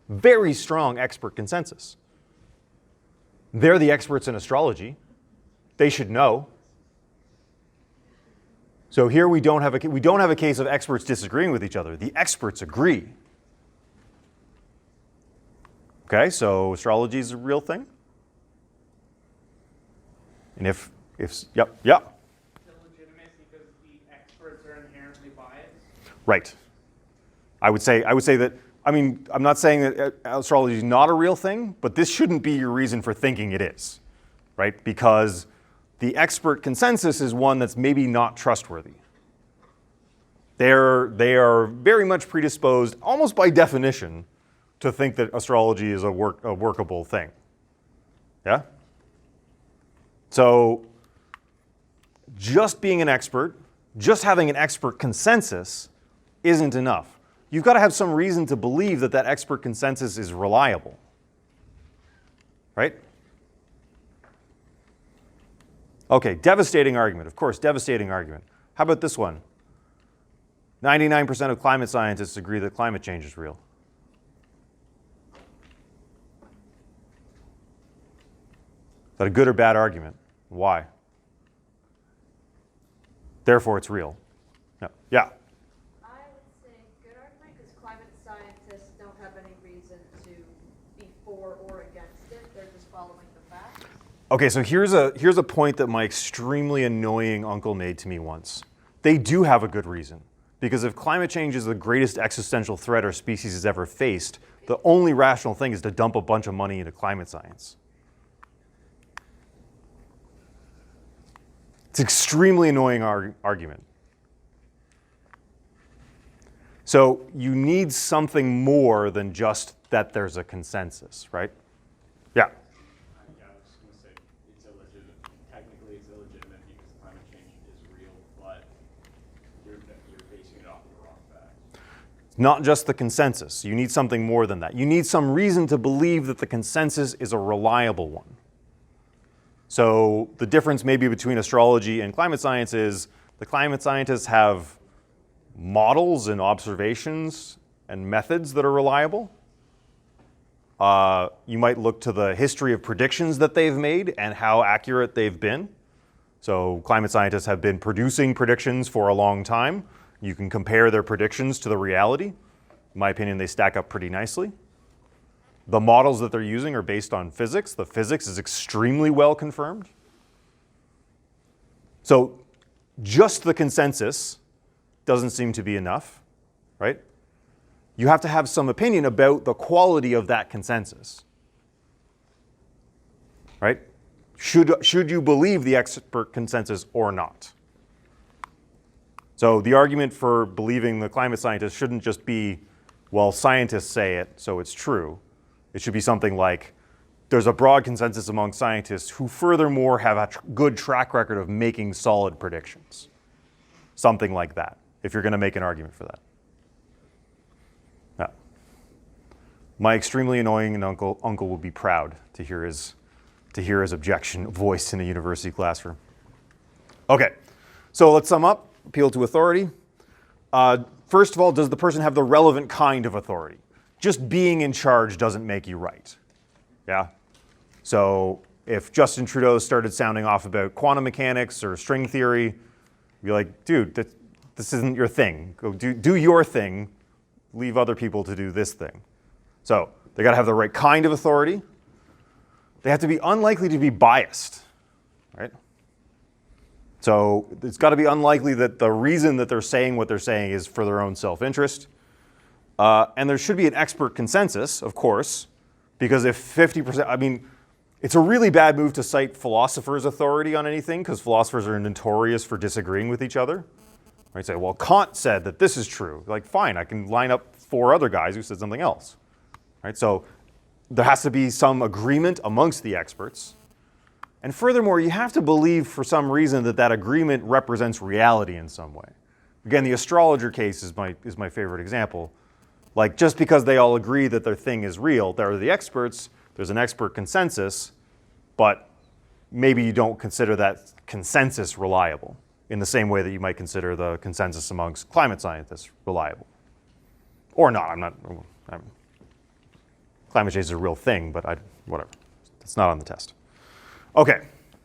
Very strong expert consensus. They're the experts in astrology. They should know. So here we don't have a case of experts disagreeing with each other. The experts agree. Okay, so astrology is a real thing. And yep. Is it legitimate because the experts are inherently biased? Right. I would say that, I mean, I'm not saying that astrology is not a real thing, but this shouldn't be your reason for thinking it is, right? Because the expert consensus is one that's maybe not trustworthy. They are very much predisposed, almost by definition, to think that astrology is a workable thing. Yeah? So just being an expert, just having an expert consensus isn't enough. You've got to have some reason to believe that that expert consensus is reliable. Right? Okay, devastating argument. Of course, devastating argument. How about this one? 99% of climate scientists agree that climate change is real. Is that a good or bad argument? Why? Therefore, it's real. No. Yeah. I would say good argument because climate scientists don't have any reason to be for or against it. They're just following the facts. Okay, so here's a point that my extremely annoying uncle made to me once. They do have a good reason. Because if climate change is the greatest existential threat our species has ever faced, the only rational thing is to dump a bunch of money into climate science. It's an extremely annoying argument. So you need something more than just that there's a consensus, right? Yeah. Yeah, I was just going to say it's illegitimate. Technically, it's illegitimate because climate change is real, but you're basing it off the wrong facts. Not just the consensus. You need something more than that. You need some reason to believe that the consensus is a reliable one. So the difference maybe between astrology and climate science is the climate scientists have models and observations and methods that are reliable. You might look to the history of predictions that they've made and how accurate they've been. So climate scientists have been producing predictions for a long time. You can compare their predictions to the reality. In my opinion, they stack up pretty nicely. The models that they're using are based on physics. The physics is extremely well confirmed. So just the consensus doesn't seem to be enough, right? You have to have some opinion about the quality of that consensus, right? Should you believe the expert consensus or not? So the argument for believing the climate scientists shouldn't just be, well, scientists say it, so it's true. It should be something like, there's a broad consensus among scientists who furthermore have a good track record of making solid predictions. Something like that, if you're going to make an argument for that. Yeah. My extremely annoying uncle will be proud to hear his objection voiced in a university classroom. Okay, so let's sum up. Appeal to authority. First of all, does the person have the relevant kind of authority? Just being in charge doesn't make you right. Yeah? So if Justin Trudeau started sounding off about quantum mechanics or string theory, Be like, dude, this isn't your thing. Go do your thing. Leave other people to do this thing. So they got to have the right kind of authority. They have to be unlikely to be biased, right? So it's got to be unlikely that the reason that they're saying what they're saying is for their own self-interest. And there should be an expert consensus, of course, because if 50%, I mean, it's a really bad move to cite philosophers' authority on anything because philosophers are notorious for disagreeing with each other. Right? Say, well, Kant said that this is true. Like, fine, I can line up 4 other guys who said something else. Right? So there has to be some agreement amongst the experts. And furthermore, you have to believe for some reason that that agreement represents reality in some way. Again, the astrologer case is my favorite example. Like, just because they all agree that their thing is real, they're the experts, there's an expert consensus, but maybe you don't consider that consensus reliable in the same way that you might consider the consensus amongst climate scientists reliable. Or not, climate change is a real thing, but whatever. It's not on the test. Okay,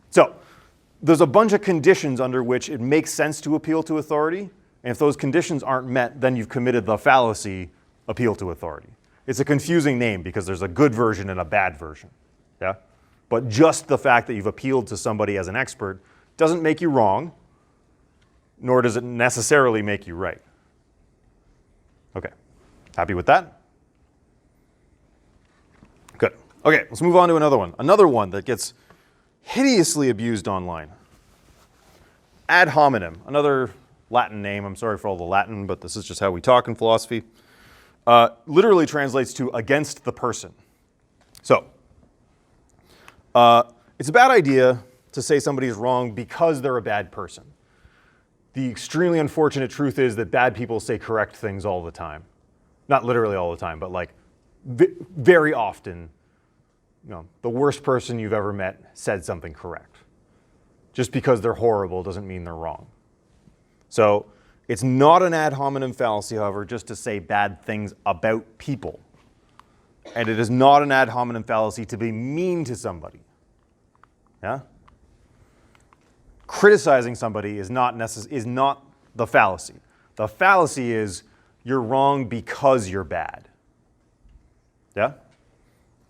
so there's a bunch of conditions under which it makes sense to appeal to authority, and if those conditions aren't met, then you've committed the fallacy appeal to authority. It's a confusing name because there's a good version and a bad version, yeah? But just the fact that you've appealed to somebody as an expert doesn't make you wrong, nor does it necessarily make you right. Okay, happy with that? Good. Okay, let's move on to another one. Another one that gets hideously abused online. Ad hominem, another Latin name. I'm sorry for all the Latin, but this is just how we talk in philosophy. Literally translates to against the person. So, it's a bad idea to say somebody is wrong because they're a bad person. The extremely unfortunate truth is that bad people say correct things all the time. Not literally all the time, but like very often, you know, the worst person you've ever met said something correct. Just because they're horrible doesn't mean they're wrong. So it's not an ad hominem fallacy, however, just to say bad things about people. And it is not an ad hominem fallacy to be mean to somebody. Yeah? Criticizing somebody is not the fallacy. The fallacy is you're wrong because you're bad. Yeah?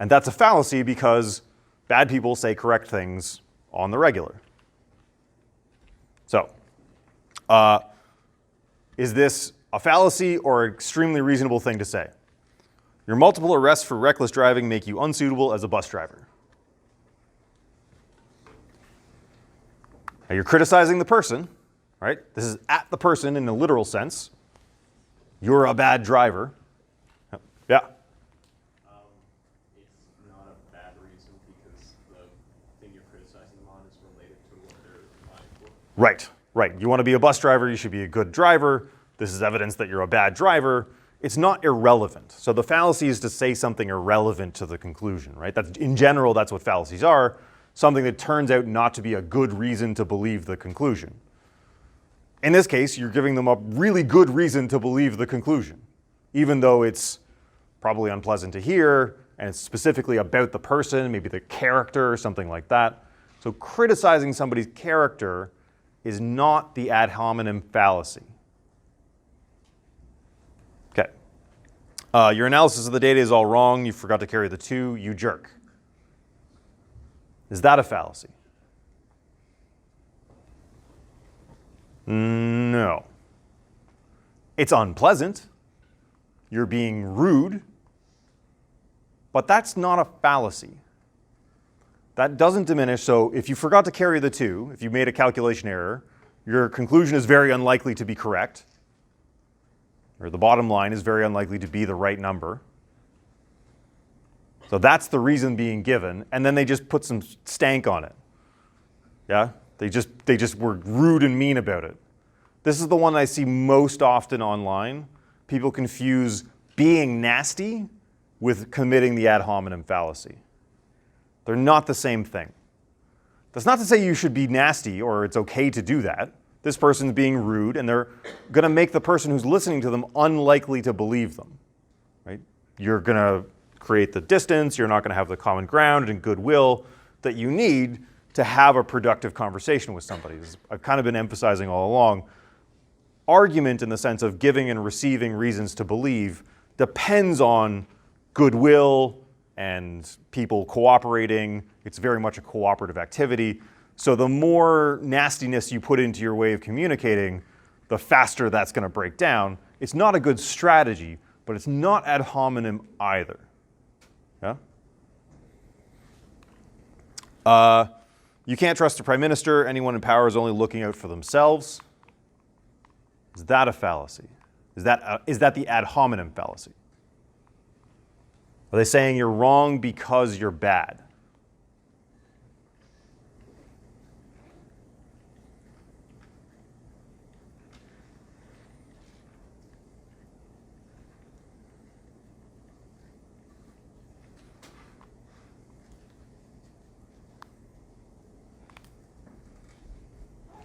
And that's a fallacy because bad people say correct things on the regular. So, is this a fallacy or an extremely reasonable thing to say? Your multiple arrests for reckless driving make you unsuitable as a bus driver. Now you're criticizing the person, right? This is at the person in a literal sense. You're a bad driver. Yeah? It's not a bad reason because the thing you're criticizing them on is related to what they're applying for. Right, right. You want to be a bus driver, you should be a good driver. This is evidence that you're a bad driver. It's not irrelevant. So the fallacy is to say something irrelevant to the conclusion, right? That's, in general, that's what fallacies are. Something that turns out not to be a good reason to believe the conclusion. In this case, you're giving them a really good reason to believe the conclusion, even though it's probably unpleasant to hear, and it's specifically about the person, maybe the character or something like that. So criticizing somebody's character is not the ad hominem fallacy. Okay. Your analysis of the data is all wrong. You forgot to carry the 2. You jerk. Is that a fallacy? No. It's unpleasant. You're being rude. But that's not a fallacy. That doesn't diminish. So if you forgot to carry the 2, if you made a calculation error, your conclusion is very unlikely to be correct. Or the bottom line is very unlikely to be the right number. So that's the reason being given, and then they just put some stank on it. Yeah? They just were rude and mean about it. This is the one I see most often online. People confuse being nasty with committing the ad hominem fallacy. They're not the same thing. That's not to say you should be nasty or it's okay to do that. This person's being rude, and they're going to make the person who's listening to them unlikely to believe them. Right? You're going to create the distance. You're not going to have the common ground and goodwill that you need to have a productive conversation with somebody. I've kind of been emphasizing all along. Argument in the sense of giving and receiving reasons to believe depends on goodwill and people cooperating. It's very much a cooperative activity. So the more nastiness you put into your way of communicating, the faster that's going to break down. It's not a good strategy, but it's not ad hominem either. Yeah? You can't trust the prime minister. Anyone in power is only looking out for themselves. Is that a fallacy? Is that the ad hominem fallacy? Are they saying you're wrong because you're bad?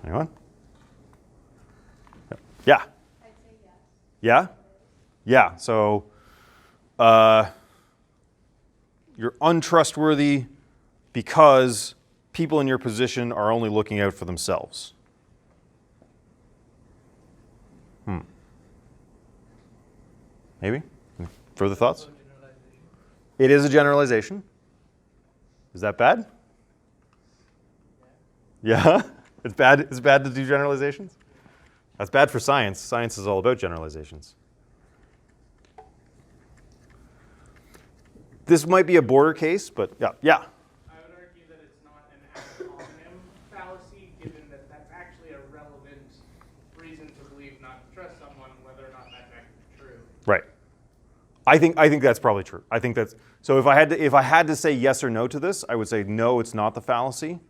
Anyone? Yeah. I'd say yes. Yeah? Yeah. So you're untrustworthy because people in your position are only looking out for themselves. Maybe? Further thoughts? It is a generalization. Is that bad? Yeah? It's bad to do generalizations? That's bad for science. Science is all about generalizations. This might be a border case, but yeah. I would argue that it's not an ad hominem fallacy, given that that's actually a relevant reason to believe not to trust someone, whether or not that's actually true. Right. I think that's probably true. I think that's so. If I had to say yes or no to this, I would say no. It's not the fallacy.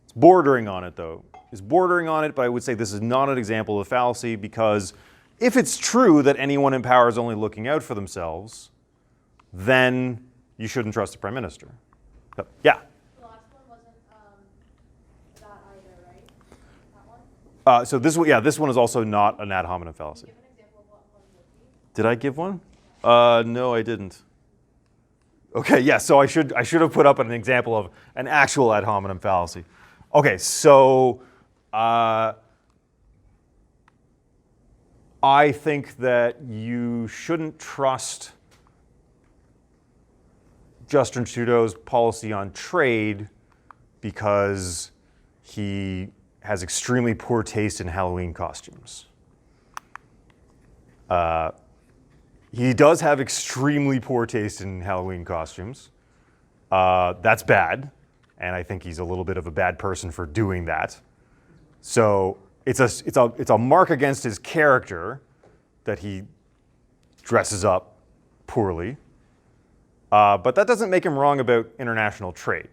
It's bordering on it though. It's bordering on it, but I would say this is not an example of fallacy because if it's true that anyone in power is only looking out for themselves, then you shouldn't trust the prime minister. So, yeah. The last one wasn't that either, right? That one? So this one is also not an ad hominem fallacy. Give an example of what one would be. Did I give one? No, I didn't. Okay, yeah, so I should have put up an example of an actual ad hominem fallacy. Okay, so I think that you shouldn't trust Justin Trudeau's policy on trade because he has extremely poor taste in Halloween costumes. He does have extremely poor taste in Halloween costumes. That's bad, and I think he's a little bit of a bad person for doing that. So it's a mark against his character that he dresses up poorly. But that doesn't make him wrong about international trade,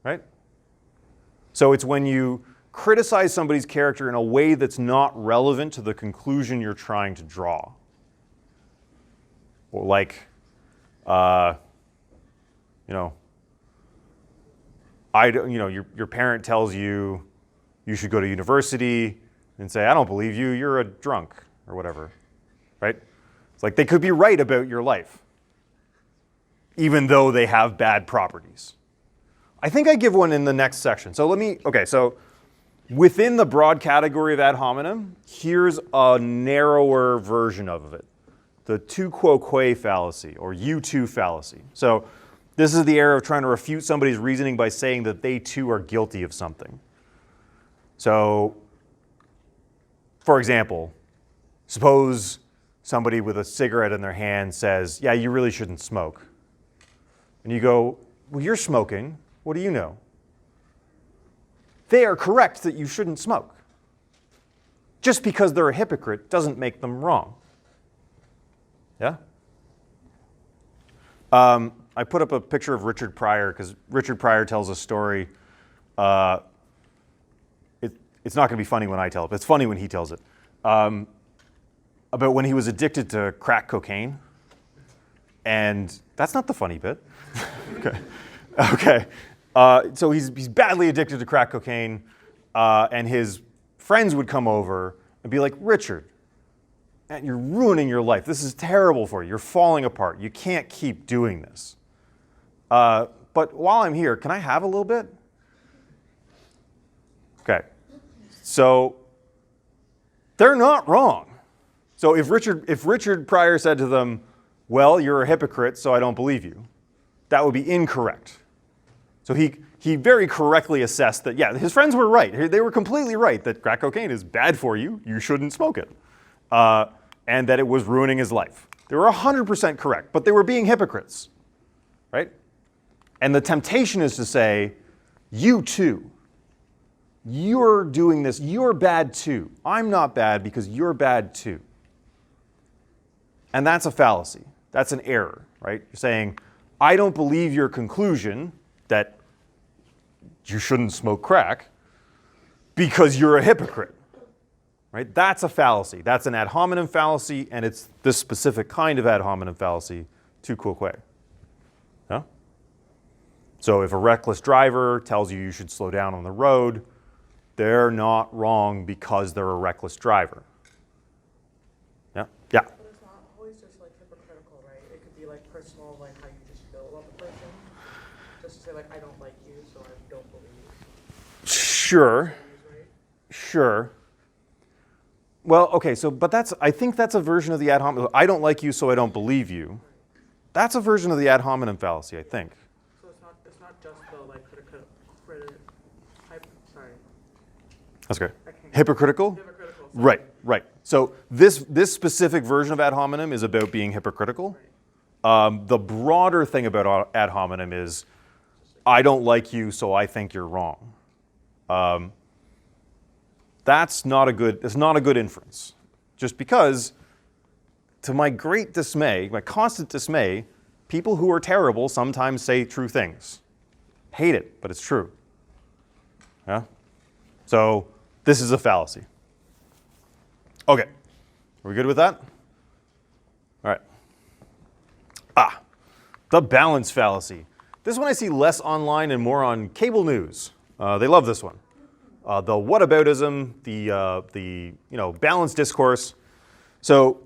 right? So it's when you criticize somebody's character in a way that's not relevant to the conclusion you're trying to draw. Or like, your parent tells you you should go to university and say, I don't believe you, you're a drunk, or whatever, right? It's like they could be right about your life, even though they have bad properties. I think I give one in the next section. So so within the broad category of ad hominem, here's a narrower version of it. The tu quo que fallacy, or you too fallacy. So this is the area of trying to refute somebody's reasoning by saying that they too are guilty of something. So, for example, suppose somebody with a cigarette in their hand says, yeah, you really shouldn't smoke. And you go, well, you're smoking. What do you know? They are correct that you shouldn't smoke. Just because they're a hypocrite doesn't make them wrong. Yeah? I put up a picture of Richard Pryor because Richard Pryor tells a story. It's not going to be funny when I tell it, but it's funny when he tells it. About when he was addicted to crack cocaine. And that's not the funny bit. Okay. So he's badly addicted to crack cocaine, and his friends would come over and be like, Richard, man, you're ruining your life. This is terrible for you. You're falling apart. You can't keep doing this. But while I'm here, can I have a little bit? Okay. So they're not wrong. So if Richard Pryor said to them, well, you're a hypocrite, so I don't believe you, that would be incorrect. So he very correctly assessed that, yeah, his friends were right. They were completely right that crack cocaine is bad for you. You shouldn't smoke it. And that it was ruining his life. They were 100% correct, but they were being hypocrites, right? And the temptation is to say, you too. You're doing this. You're bad too. I'm not bad because you're bad too. And that's a fallacy. That's an error, right? You're saying, I don't believe your conclusion that you shouldn't smoke crack because you're a hypocrite, right? That's a fallacy. That's an ad hominem fallacy, and it's this specific kind of ad hominem fallacy, tu quoque. Yeah? So if a reckless driver tells you you should slow down on the road, they're not wrong because they're a reckless driver. Yeah? Yeah. But it's not always just like hypocritical, right? It could be like personal, like how you just feel about the person. Just to say like, I don't like you, so I don't believe you. Sure. Right? Sure. Well, okay, so, but I think that's a version of the ad hominem. I don't like you, so I don't believe you. That's a version of the ad hominem fallacy, I think. So it's not just the like sorry. That's great. I can't- Hypocritical? Hypocritical. Right, right. So this specific version of ad hominem is about being hypocritical. The broader thing about ad hominem is, I don't like you, so I think you're wrong. It's not a good inference. Just because, to my great dismay, my constant dismay, people who are terrible sometimes say true things. Hate it, but it's true. Yeah? So this is a fallacy. Okay. Are we good with that? All right. The balance fallacy. This one I see less online and more on cable news. They love this one. The whataboutism, the balanced discourse. So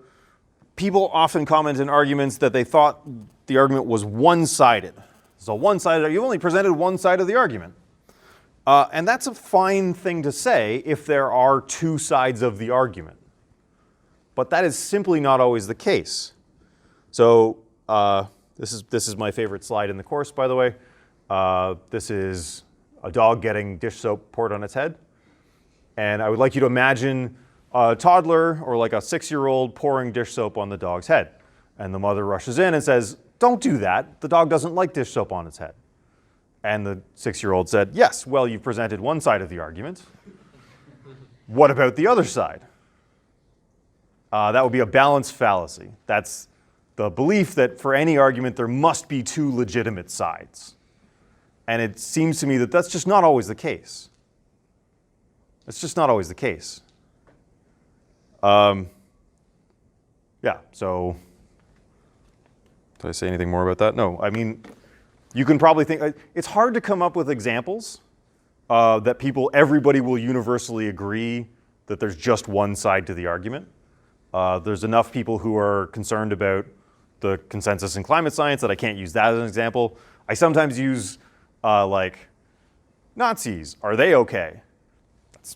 people often comment in arguments that they thought the argument was one-sided. So one-sided, you only presented one side of the argument. And that's a fine thing to say if there are two sides of the argument. But that is simply not always the case. So this is my favorite slide in the course, by the way. This is a dog getting dish soap poured on its head. And I would like you to imagine a toddler or like a 6-year-old pouring dish soap on the dog's head. And the mother rushes in and says, don't do that. The dog doesn't like dish soap on its head. And the 6-year-old said, yes, well, you presented one side of the argument. What about the other side? That would be a balance fallacy. That's the belief that for any argument there must be two legitimate sides. And it seems to me that that's just not always the case. It's just not always the case. Yeah, so did I say anything more about that? No, I mean, you can probably think, it's hard to come up with examples that everybody will universally agree that there's just one side to the argument. There's enough people who are concerned about the consensus in climate science that I can't use that as an example. I sometimes use like Nazis, are they okay?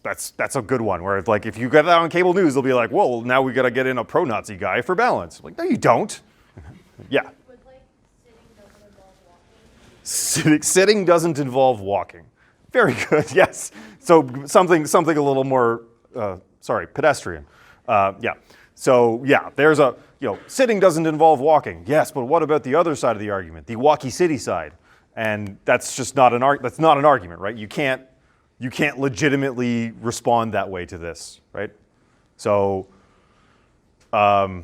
That's a good one, where like if you get that on cable news, they'll be like, whoa, now we gotta get in a pro-Nazi guy for balance. I'm like, no, you don't. Yeah. Would like sitting doesn't involve walking? Sitting doesn't involve walking. Very good, yes. So something a little more, pedestrian. Yeah. So yeah, there's sitting doesn't involve walking. Yes, but what about the other side of the argument, the walkie city side? And that's just not an argument, right? You can't legitimately respond that way to this, right? So the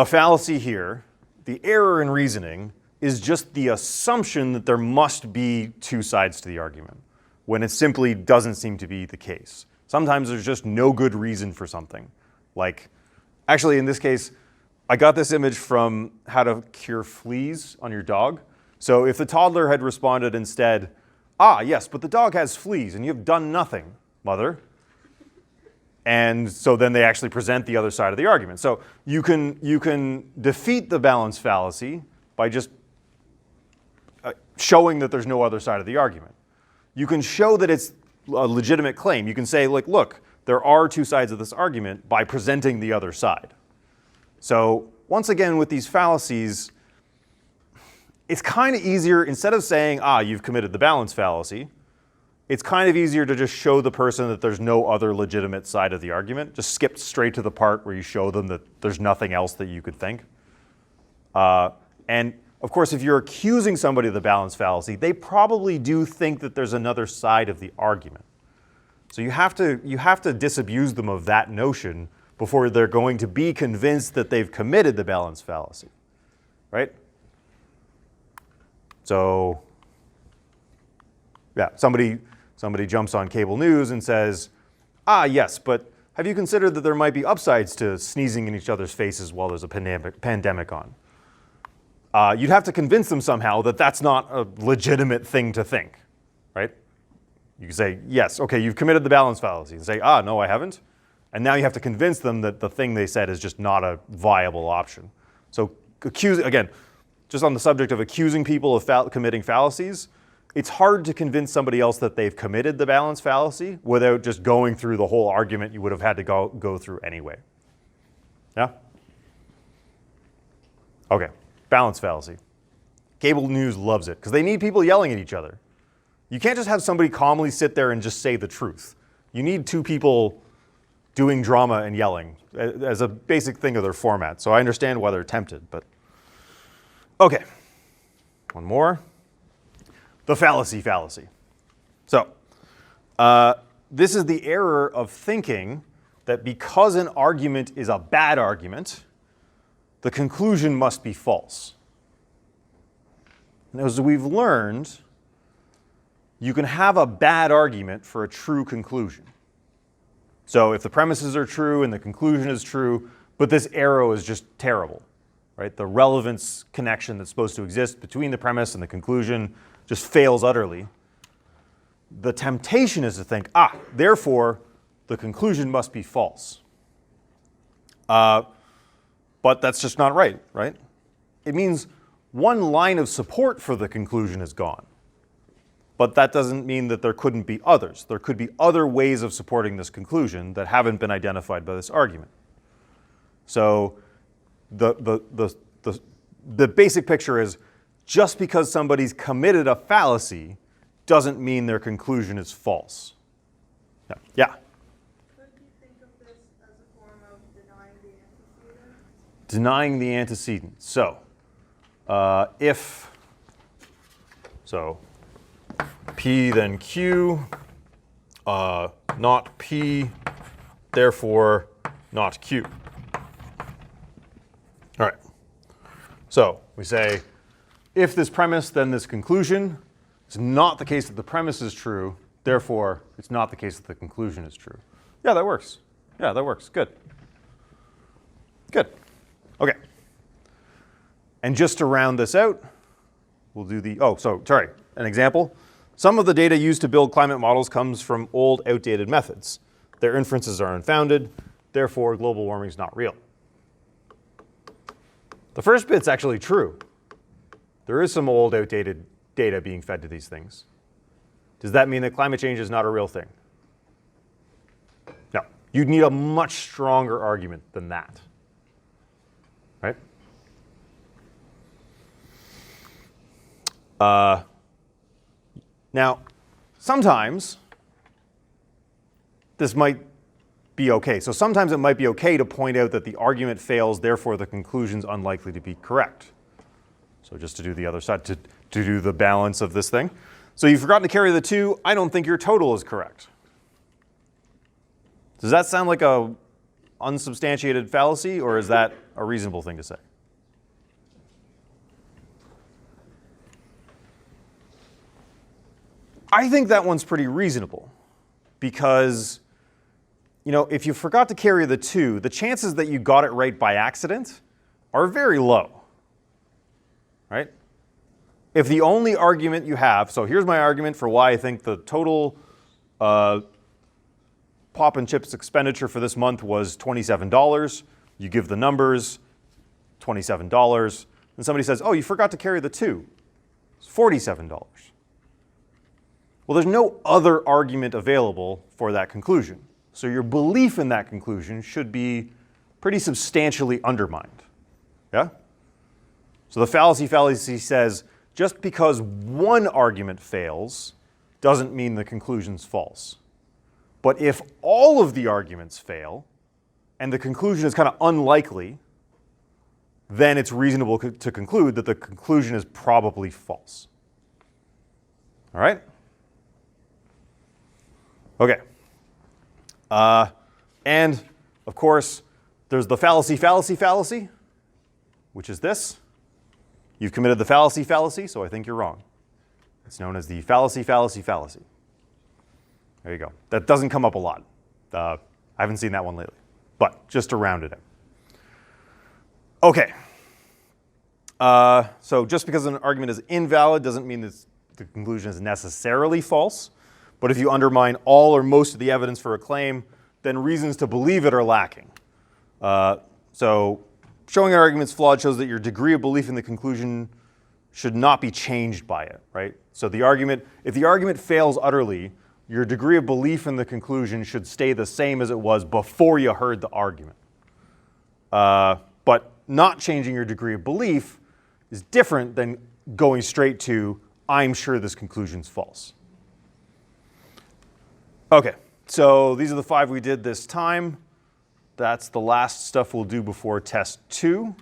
fallacy here, the error in reasoning, is just the assumption that there must be two sides to the argument, when it simply doesn't seem to be the case. Sometimes there's just no good reason for something. Like, actually in this case, I got this image from How to Cure Fleas on Your Dog. So if the toddler had responded instead, yes, but the dog has fleas and you've done nothing, mother. And so then they actually present the other side of the argument. So you can defeat the balance fallacy by just showing that there's no other side of the argument. You can show that it's a legitimate claim. You can say, like, look, there are two sides of this argument by presenting the other side. So once again, with these fallacies, it's kind of easier, instead of saying, you've committed the balance fallacy, it's kind of easier to just show the person that there's no other legitimate side of the argument. Just skip straight to the part where you show them that there's nothing else that you could think. And of course, if you're accusing somebody of the balance fallacy, they probably do think that there's another side of the argument. So you have to disabuse them of that notion before they're going to be convinced that they've committed the balance fallacy, right? So, yeah, somebody jumps on cable news and says, yes, but have you considered that there might be upsides to sneezing in each other's faces while there's a pandemic on? You'd have to convince them somehow that that's not a legitimate thing to think, right? You can say, yes, okay, you've committed the balance fallacy. And say, no, I haven't. And now you have to convince them that the thing they said is just not a viable option. So again, just on the subject of accusing people of committing fallacies, it's hard to convince somebody else that they've committed the balance fallacy without just going through the whole argument you would have had to go through anyway. Yeah? Okay, balance fallacy. Cable news loves it because they need people yelling at each other. You can't just have somebody calmly sit there and just say the truth. You need two people doing drama and yelling as a basic thing of their format. So I understand why they're tempted, but okay. One more. The fallacy. So this is the error of thinking that because an argument is a bad argument, the conclusion must be false. And as we've learned, you can have a bad argument for a true conclusion. So if the premises are true and the conclusion is true, but this arrow is just terrible, right? The relevance connection that's supposed to exist between the premise and the conclusion just fails utterly. The temptation is to think, therefore, the conclusion must be false. But that's just not right? It means one line of support for the conclusion is gone. But that doesn't mean that there couldn't be others. There could be other ways of supporting this conclusion that haven't been identified by this argument. So the basic picture is just because somebody's committed a fallacy doesn't mean their conclusion is false. Yeah? Could you think of this as a form of denying the antecedent? Denying the antecedent. So P then Q, not P, therefore not Q. All right. So we say, if this premise, then this conclusion. It's not the case that the premise is true, therefore it's not the case that the conclusion is true. Yeah, that works. Good. Okay. And just to round this out, we'll do an example. Some of the data used to build climate models comes from old, outdated methods. Their inferences are unfounded, therefore global warming is not real. The first bit's actually true. There is some old, outdated data being fed to these things. Does that mean that climate change is not a real thing? No. You'd need a much stronger argument than that. Right? Now, sometimes this might be okay. So sometimes it might be okay to point out that the argument fails, therefore the conclusion's unlikely to be correct. So just to do the other side, to do the balance of this thing. So you've forgotten to carry the 2. I don't think your total is correct. Does that sound like a unsubstantiated fallacy, or is that a reasonable thing to say? I think that one's pretty reasonable because, if you forgot to carry the 2, the chances that you got it right by accident are very low, right? If the only argument you have, so here's my argument for why I think the total pop and chips expenditure for this month was $27. You give the numbers, $27. And somebody says, oh, you forgot to carry the 2. It's $47. Well, there's no other argument available for that conclusion. So your belief in that conclusion should be pretty substantially undermined. Yeah? So the fallacy says just because one argument fails doesn't mean the conclusion's false. But if all of the arguments fail and the conclusion is kind of unlikely, then it's reasonable to conclude that the conclusion is probably false. All right? Okay. And, of course, there's the fallacy, which is this. You've committed the fallacy, so I think you're wrong. It's known as the fallacy. There you go. That doesn't come up a lot. I haven't seen that one lately, but just to round it out. Okay. So just because an argument is invalid doesn't mean that the conclusion is necessarily false. But if you undermine all or most of the evidence for a claim, then reasons to believe it are lacking. So showing an argument's flawed shows that your degree of belief in the conclusion should not be changed by it, right? So if the argument fails utterly, your degree of belief in the conclusion should stay the same as it was before you heard the argument. But not changing your degree of belief is different than going straight to, I'm sure this conclusion's false. Okay, so these are the 5 we did this time. That's the last stuff we'll do before test 2.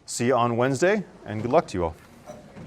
See you on Wednesday, and good luck to you all.